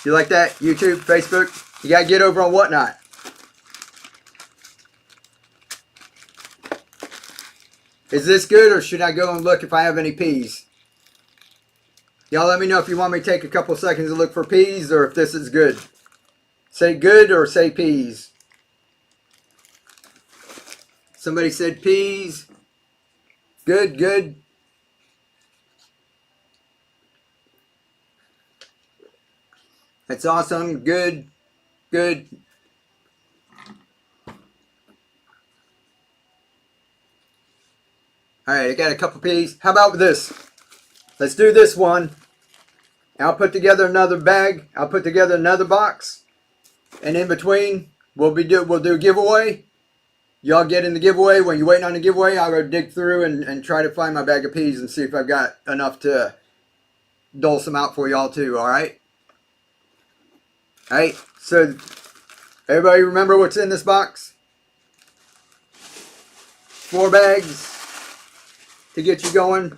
You like that? YouTube, Facebook? You gotta get over on Whatnot. Is this good, or should I go and look if I have any peas? Y'all let me know if you want me to take a couple seconds to look for peas, or if this is good. Say good or say peas. Somebody said peas. Good, good. That's awesome. Good, good. Alright, I got a couple peas. How about this? Let's do this one. I'll put together another bag. I'll put together another box. And in between, we'll do a giveaway. Y'all get in the giveaway. When you're waiting on the giveaway, I'll go dig through and try to find my bag of peas and see if I've got enough to dole some out for y'all too, alright? Alright, so everybody remember what's in this box? 4 bags to get you going.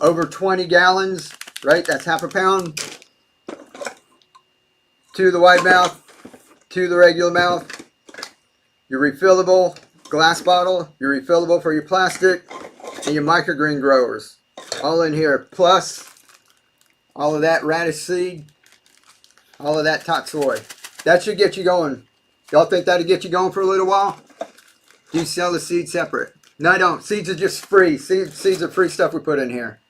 Over 20 gallons, right? That's half a pound. 2 the wide mouth, 2 the regular mouth. Your refillable glass bottle, your refillable for your plastic, and your microgreen growers. All in here. Plus all of that radish seed, all of that topsoil. That should get you going. Y'all think that'll get you going for a little while? Do you sell the seeds separate? No, I don't. Seeds are just free. Seeds are free stuff we put in here.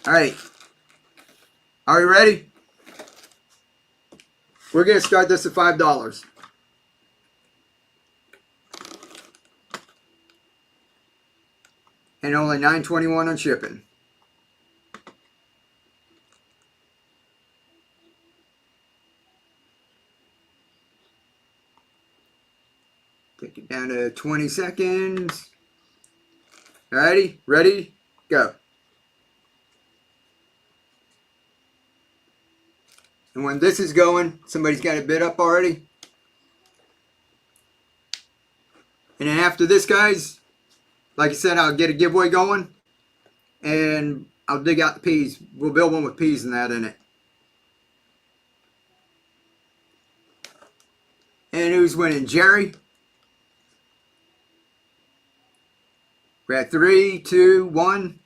All right. Are you ready? We're going to start this at $5. And only $9.21 on shipping. Take it down to 20 seconds. Alrighty, ready, go. And when this is going, somebody's got a bid up already. And then after this, guys, like I said, I'll get a giveaway going. And I'll dig out the peas. We'll build one with peas and that in it. And who's winning? Jerry? We're at 3, 2, 1.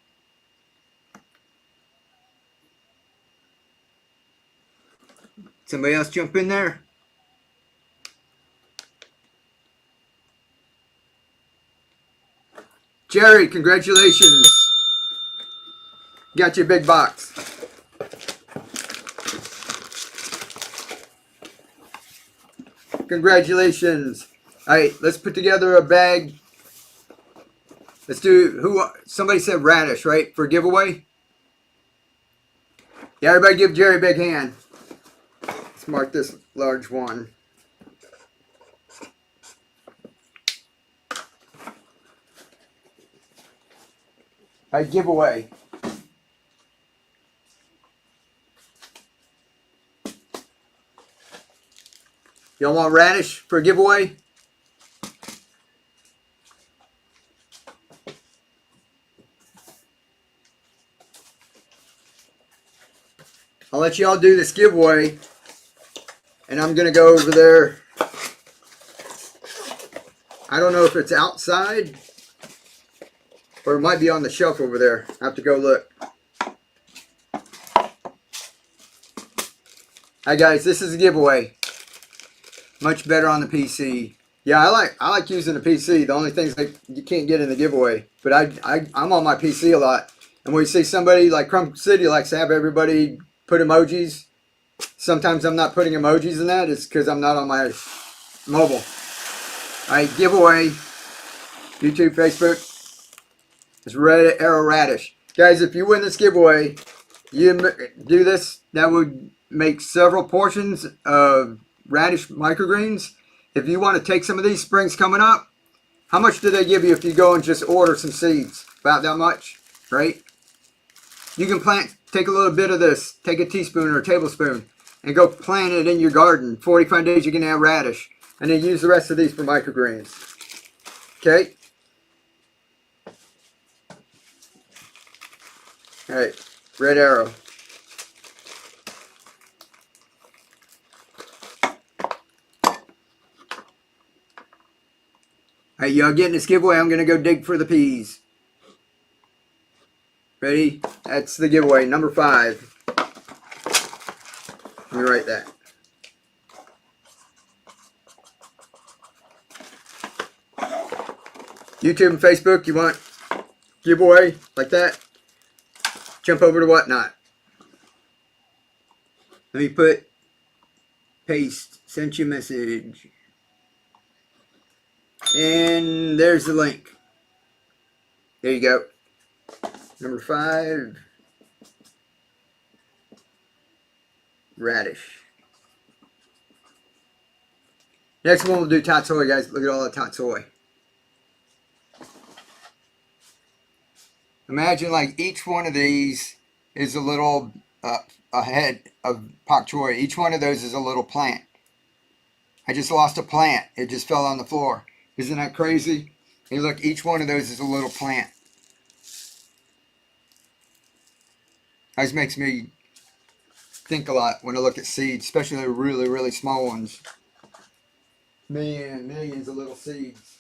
Somebody else jump in there? Jerry, congratulations. Got your big box. Congratulations. All right, let's put together a bag. Let's do, somebody said radish, right, for giveaway? Yeah, everybody give Jerry a big hand. Let's mark this large one. All right, giveaway. Y'all want radish for a giveaway? I'll let y'all do this giveaway, and I'm going to go over there. I don't know if it's outside, or it might be on the shelf over there. I have to go look. Hi guys, this is a giveaway. Much better on the PC. Yeah, I like using the PC. The only things that you can't get in the giveaway. But I'm on my PC a lot. And when you see somebody like Crump City likes to have everybody put emojis. Sometimes I'm not putting emojis in that. It's because I'm not on my mobile. Alright, giveaway. YouTube, Facebook. It's Red Arrow Radish. Guys, if you win this giveaway, you do this, that would make several portions of radish microgreens. If you want to take some of these springs coming up, how much do they give you if you go and just order some seeds? About that much, right? You can plant, take a little bit of this, take a teaspoon or a tablespoon, and go plant it in your garden. 45 days you can have radish. And then use the rest of these for microgreens. Okay? Alright, Red Arrow. Alright, y'all getting this giveaway. I'm going to go dig for the peas. Ready? That's the giveaway. Number 5. Let me write that. YouTube and Facebook, you want giveaway like that? Jump over to Whatnot. Let me put paste. Sent you a message. And there's the link. There you go. Number 5. Radish. Next one we'll do tatsoi, guys. Look at all the tatsoi. Imagine like each one of these is a little a head of pak choi. Each one of those is a little plant. I just lost a plant. It just fell on the floor. Isn't that crazy? Hey, look, each one of those is a little plant. This makes me think a lot when I look at seeds, especially the really, really small ones. Millions of little seeds.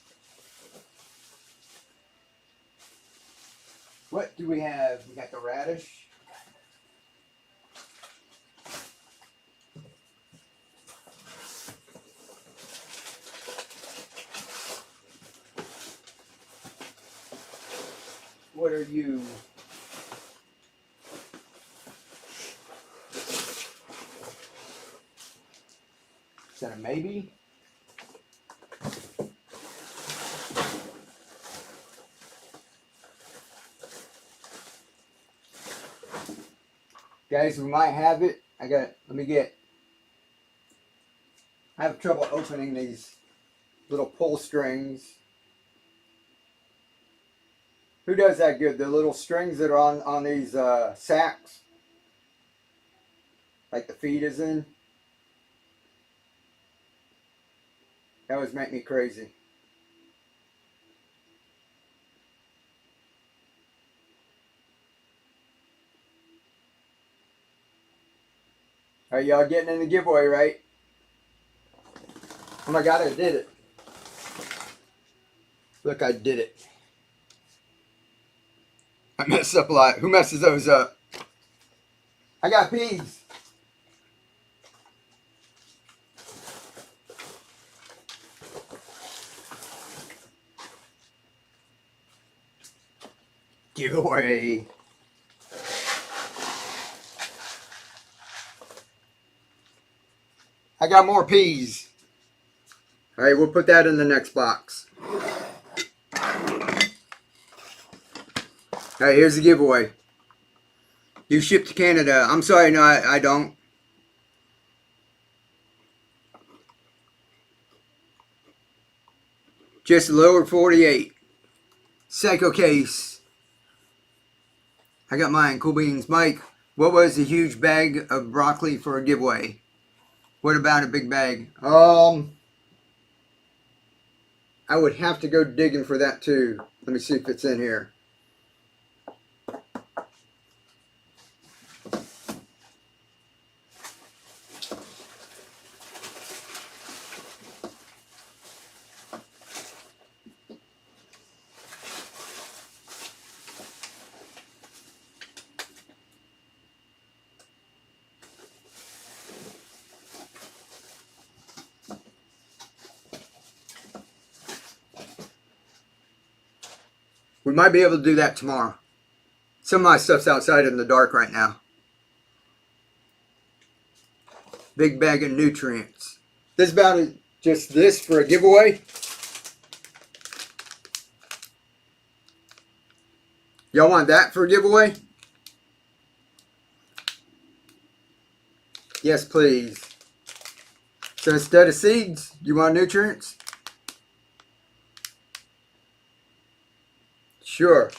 What do we have? We got the radish. what are you? Is that a maybe? Guys, we might have it. Let me get. I have trouble opening these little pull strings. Who does that good? The little strings that are on these sacks, like the feed is in. That always make me crazy. Are y'all getting in the giveaway, right? Oh my God, I did it. Look, I did it. I messed up a lot. Who messes those up? I got peas. Giveaway. I got more peas. All right, we'll put that in the next box. All right, here's the giveaway. You ship to Canada. I'm sorry, no, I don't. Just lower 48. Psycho case. I got mine. Cool beans. Mike, what was the huge bag of broccoli for a giveaway? What about a big bag? I would have to go digging for that too. Let me see if it's in here. We might be able to do that tomorrow. Some of my stuff's outside in the dark right now. Big bag of nutrients. This is about just this for a giveaway. Y'all want that for a giveaway? Yes, please. So instead of seeds, you want nutrients? Sure.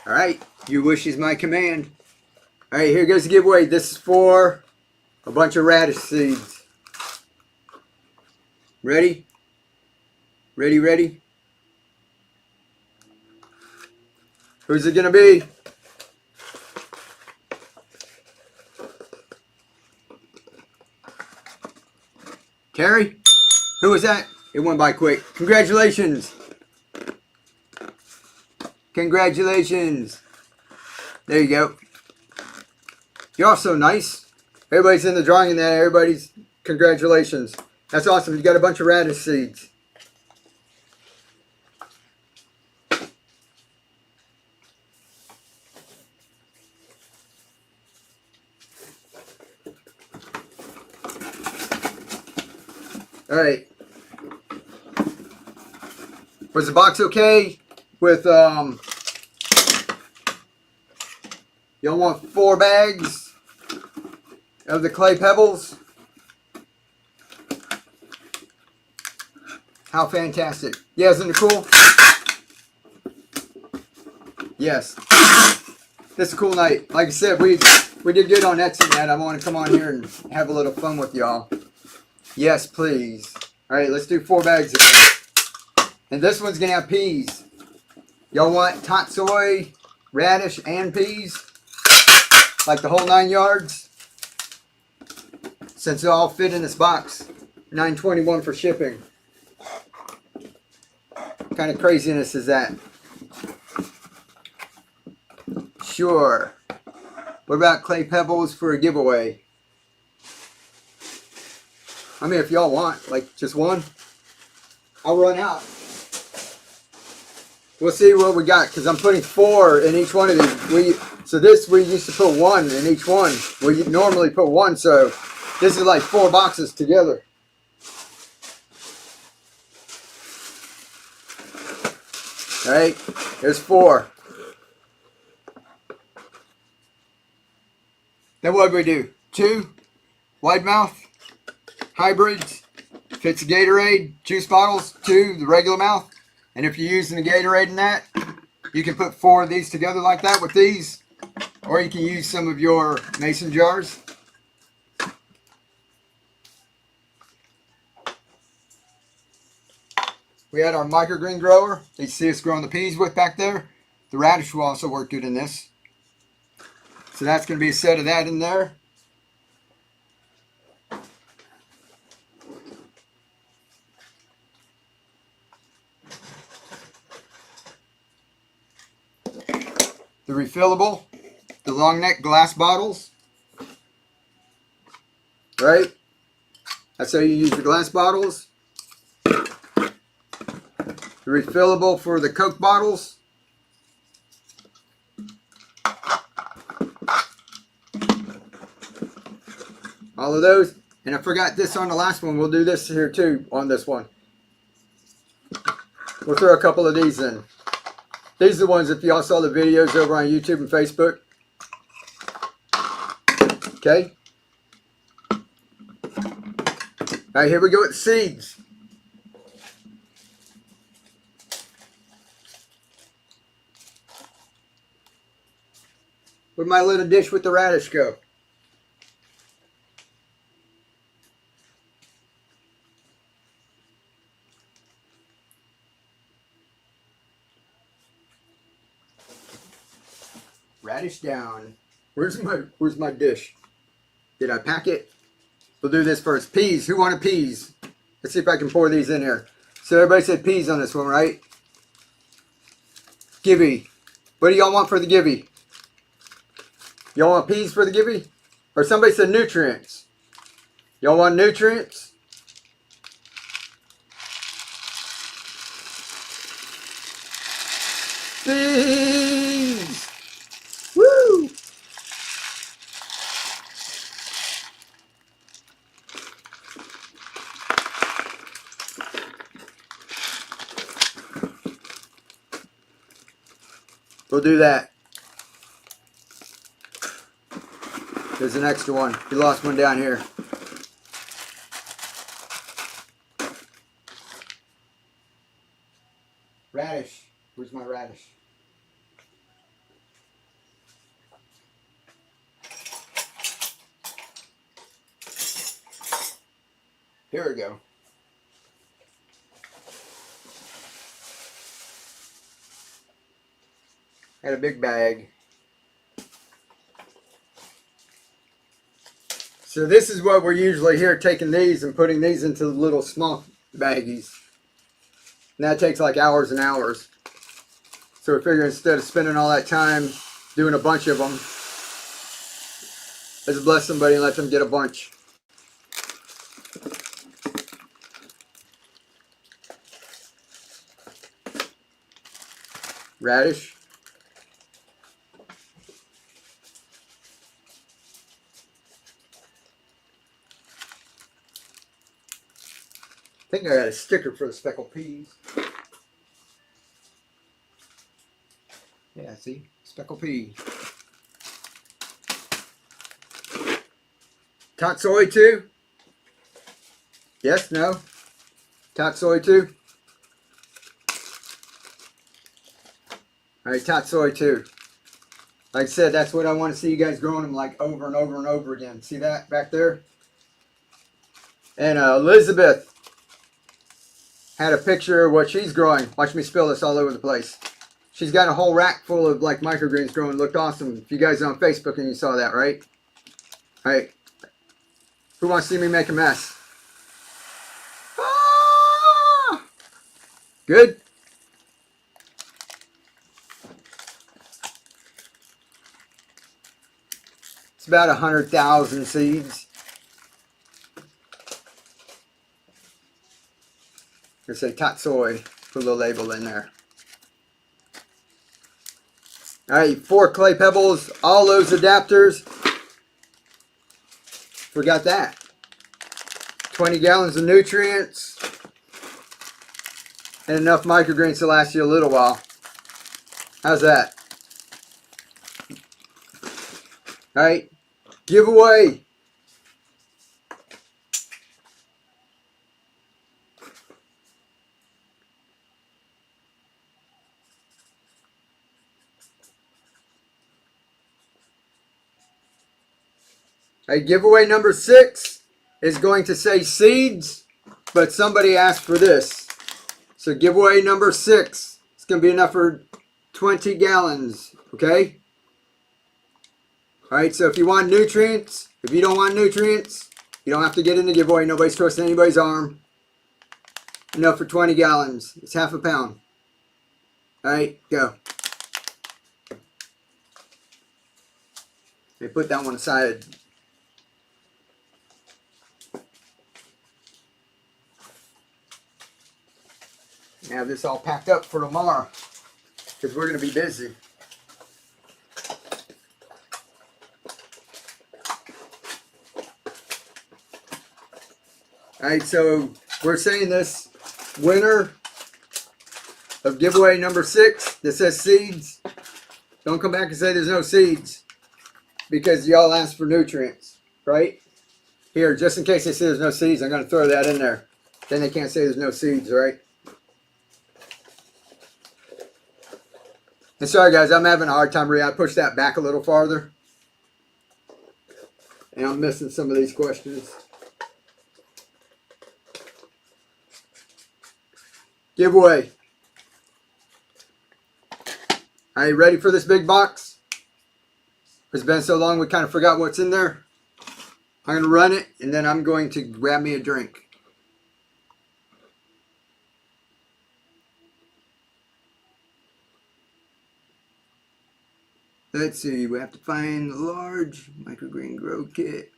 All right. Your wish is my command. All right, here goes the giveaway. This is for a bunch of radish seeds. Ready? Ready, ready? Who's it going to be? Terry? Who was that? It went by quick. Congratulations. Congratulations. There you go. You're all so nice. Everybody's in the drawing and that. Everybody's congratulations. That's awesome. You got a bunch of radish seeds. All right. Was the box okay with y'all want 4 bags of the clay pebbles? How fantastic. Yeah, isn't it cool? Yes. This is a cool night. Like I said, we did good on Etsy, man. I want to come on here and have a little fun with y'all. Yes, please. All right, let's do 4 bags of it. And this one's going to have peas. Y'all want tot soy, radish, and peas? Like the whole 9 yards? Since it all fit in this box. $9.21 for shipping. What kind of craziness is that? Sure. What about clay pebbles for a giveaway? I mean, if y'all want, like, just one, I'll run out. we'll see what we got, because I'm putting 4 in each one of these. So this, we used to put 1 in each one. We normally put 1, so this is like 4 boxes together. All right, there's 4. Then what do we do? 2 wide mouth hybrids, fits the Gatorade juice bottles, 2 the regular mouth. And if you're using the Gatorade in that, you can put 4 of these together like that with these, or you can use some of your mason jars. We had our microgreen grower. You see us growing the peas with back there. The radish will also work good in this. So that's going to be a set of that in there. The refillable, the long neck glass bottles. Right? That's how you use the glass bottles. The refillable for the Coke bottles. All of those. And I forgot this on the last one. We'll do this here too on this one. We'll throw a couple of these in. These are the ones if y'all saw the videos over on YouTube and Facebook. Okay. All right, here we go with the seeds. Where'd my little dish with the radish go? Radish down. Where's my dish? Did I pack it? We'll do this first. Peas. Who wanted peas? Let's see if I can pour these in here. So everybody said peas on this one, right? Givvy. What do y'all want for the Givvy? Y'all want peas for the Givvy? Or somebody said nutrients. Y'all want nutrients? Peas! Woo! We'll do that. There's an extra one. You lost one down here. Radish. Where's my radish? Here we go. Had a big bag. So this is what we're usually here, taking these and putting these into little small baggies. And that takes like hours and hours. So we figure instead of spending all that time doing a bunch of them, let's bless somebody and let them get a bunch. Radish. I think I got a sticker for the speckled peas. Yeah, see? Speckled pea. Tatsoi too? Yes, no? Tatsoi too? Alright, tatsoi too. Like I said, that's what I want to see you guys growing them like over and over and over again. See that back there? And Elizabeth had a picture of what she's growing. Watch me spill this all over the place. She's got a whole rack full of like microgreens growing. Looked awesome. If you guys are on Facebook and you saw that, right? Alright. Who wants to see me make a mess? Ah! Good? It's about 100,000 seeds. Gonna say tatsoi. Put a little label in there. All right, 4 clay pebbles, all those adapters. Forgot that. 20 gallons of nutrients. And enough microgreens to last you a little while. How's that? All right, giveaway. All right, giveaway number 6 is going to say seeds, but somebody asked for this. So giveaway number 6. It's going to be enough for 20 gallons, okay? All right, so if you want nutrients, if you don't want nutrients, you don't have to get in the giveaway. Nobody's twisting anybody's arm. Enough for 20 gallons. It's half a pound. All right, go. Okay, put that one aside. Have this all packed up for tomorrow because we're going to be busy. All right, so we're saying this winner of giveaway number 6 that says seeds. Don't come back and say there's no seeds because y'all asked for nutrients, right? Here, just in case they say there's no seeds, I'm going to throw that in there. Then they can't say there's no seeds, right? And sorry guys, I'm having a hard time reading. I pushed that back a little farther. And I'm missing some of these questions. Giveaway. Are you ready for this big box? It's been so long we kind of forgot what's in there. I'm going to run it and then I'm going to grab me a drink. Let's see, we have to find the large microgreen grow kit.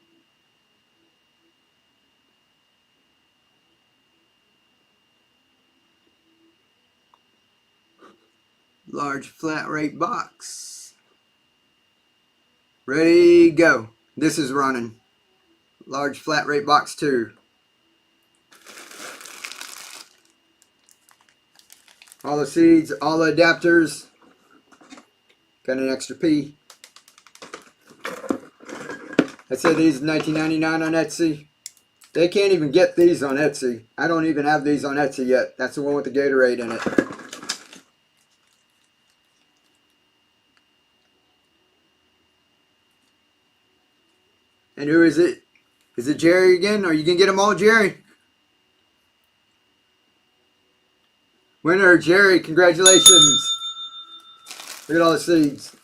Large flat rate box. Ready, go. This is running. Large flat rate box 2. All the seeds, all the adapters. Got an extra P. I said these are $19.99 on Etsy. They can't even get these on Etsy. I don't even have these on Etsy yet. That's the one with the Gatorade in it. And who is it? Is it Jerry again? Are you going to get them all, Jerry? Winner, Jerry, congratulations. Look at all the seeds.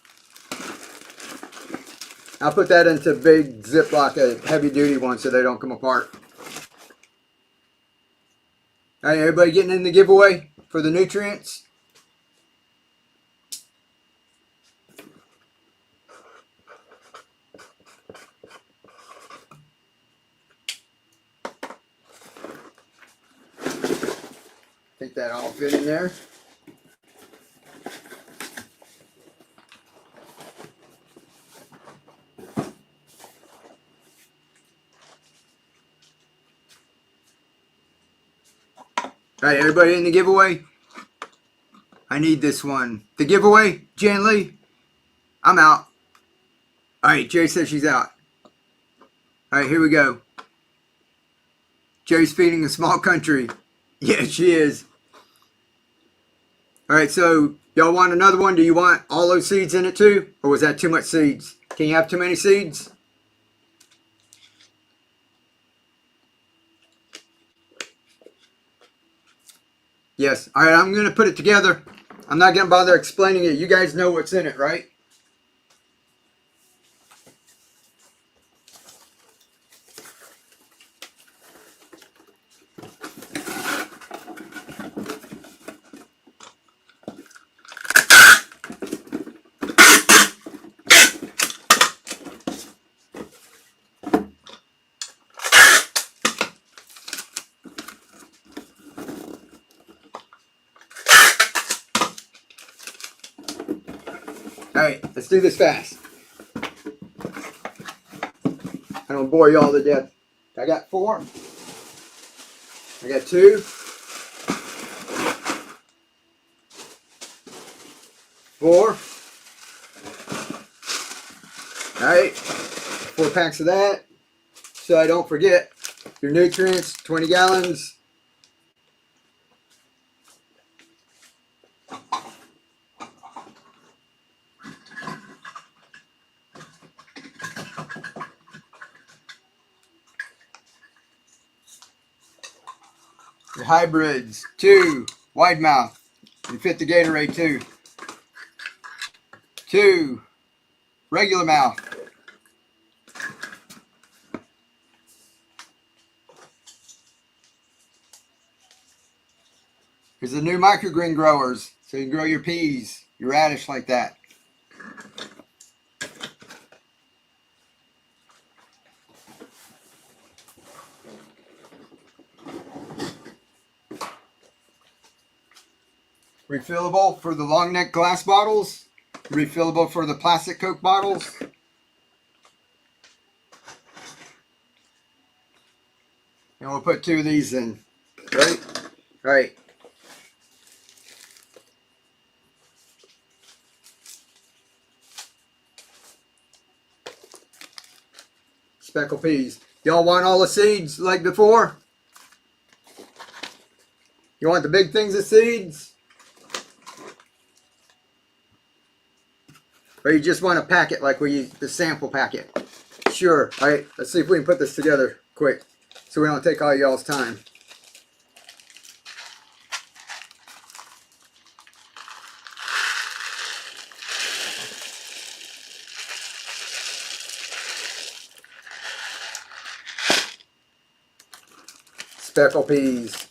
I'll put that into big Ziploc, a heavy duty one so they don't come apart. All right, everybody getting in the giveaway for the nutrients? I think that all fit in there. All right, everybody in the giveaway? I need this one. The giveaway, Jan Lee? I'm out. All right, Jerry says she's out. All right, here we go. Jerry's feeding a small country. Yeah, she is. All right, so y'all want another one? Do you want all those seeds in it too? Or was that too much seeds? Can you have too many seeds? Yes. All right, I'm going to put it together. I'm not going to bother explaining it. You guys know what's in it, right? Alright, let's do this fast. I don't bore you all to death. I got 4. I got 2. 4. Alright, 4 packs of that. So I don't forget your nutrients, 20 gallons. Your hybrids, 2. Wide mouth. You fit the Gatorade too. 2. Regular mouth. Here's the new microgreen growers, so you can grow your peas, your radish like that. Refillable for the long neck glass bottles. Refillable for the plastic Coke bottles. And we'll put 2 of these in. Right? Right. Speckle peas. Y'all want all the seeds like before? You want the big things of seeds? Or you just want a packet like we use the sample packet? Sure. Alright, let's see if we can put this together quick so we don't take all y'all's time. Speckle peas.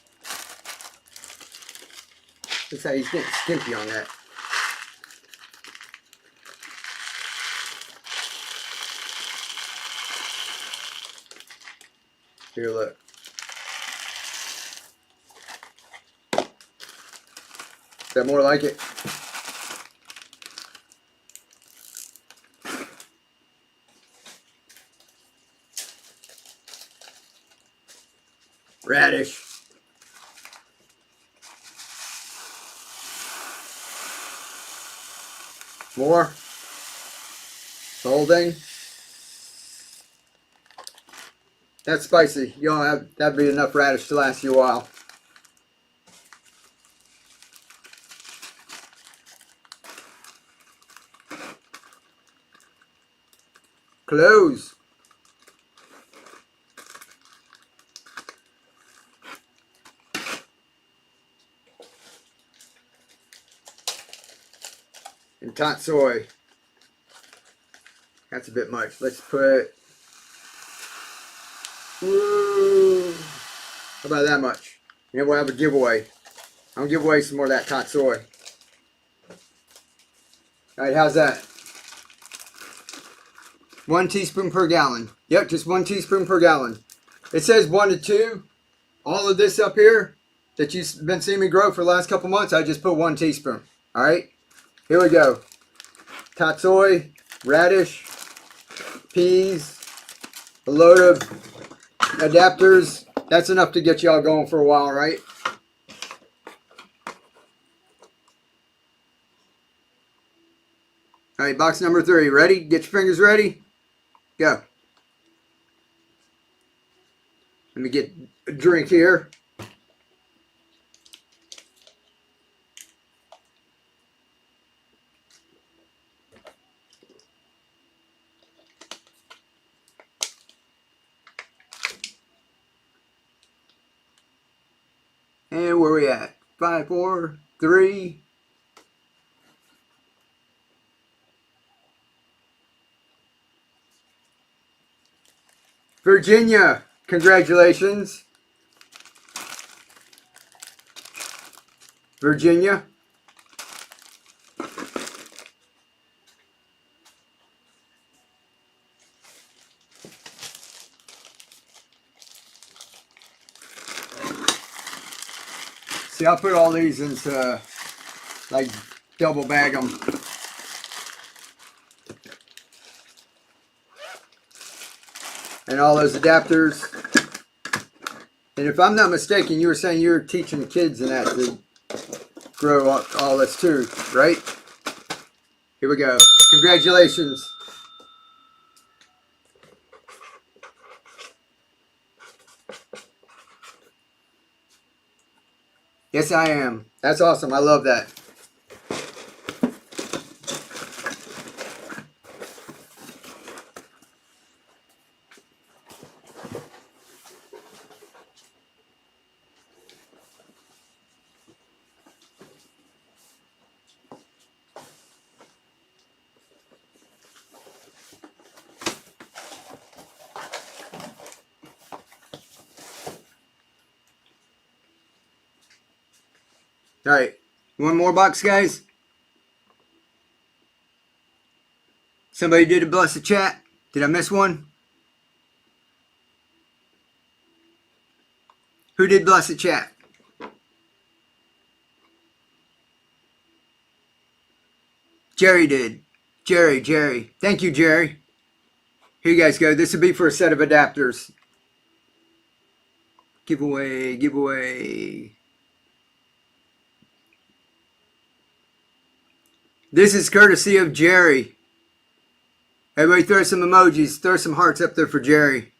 Looks like he's getting skimpy on that. Here, look. Is that more like it? Radish. More. The whole thing. That's spicy. You don't have, that'd be enough radish to last you a while. Cloves. And tatsoi. That's a bit much. Let's put... Woo. How about that much? And we'll have a giveaway. I'll give away some more of that tatsoi. Alright, how's that? 1 teaspoon per gallon. Yep, just 1 teaspoon per gallon. It says 1 to 2. All of this up here that you've been seeing me grow for the last couple months, I just put 1 teaspoon. Alright, here we go. Tatsoi, radish, peas, a load of adapters. That's enough to get y'all going for a while, right? Alright, box number 3. Ready? Get your fingers ready. Go. Let me get a drink here. And where we at? 5, 4, 3. Virginia, congratulations. Virginia. See, I'll put all these into, like, double bag them. and all those adapters. And if I'm not mistaken, you were saying you were teaching kids and that to grow all this too, right? Here we go. Congratulations. Yes, I am. That's awesome. I love that. All right. One more box, guys. Somebody did a bless the chat. Did I miss one? Who did bless the chat? Jerry did. Jerry. Thank you, Jerry. Here you guys go. This would be for a set of adapters. Giveaway. This is courtesy of Jerry. Everybody throw some emojis. Throw some hearts up there for Jerry.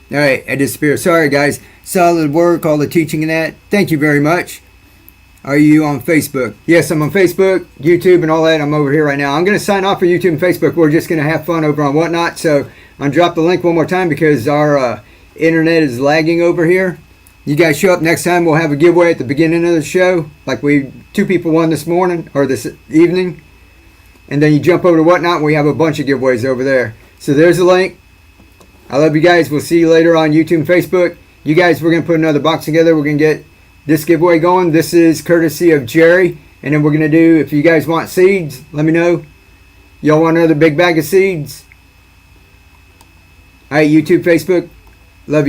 All right, I disappear. Sorry, guys. Solid work, all the teaching and that. Thank you very much. Are you on Facebook? Yes, I'm on Facebook, YouTube, and all that. I'm over here right now. I'm going to sign off for YouTube and Facebook. We're just going to have fun over on Whatnot. So I'm going to drop the link one more time because our internet is lagging over here. You guys show up next time. We'll have a giveaway at the beginning of the show. Like two people won this morning or this evening. And then you jump over to Whatnot and we have a bunch of giveaways over there. So there's the link. I love you guys. We'll see you later on YouTube and Facebook. You guys, we're going to put another box together. We're going to get this giveaway going. This is courtesy of Jerry. And then we're going to do, if you guys want seeds, let me know. Y'all want another big bag of seeds? All right, YouTube, Facebook, love you.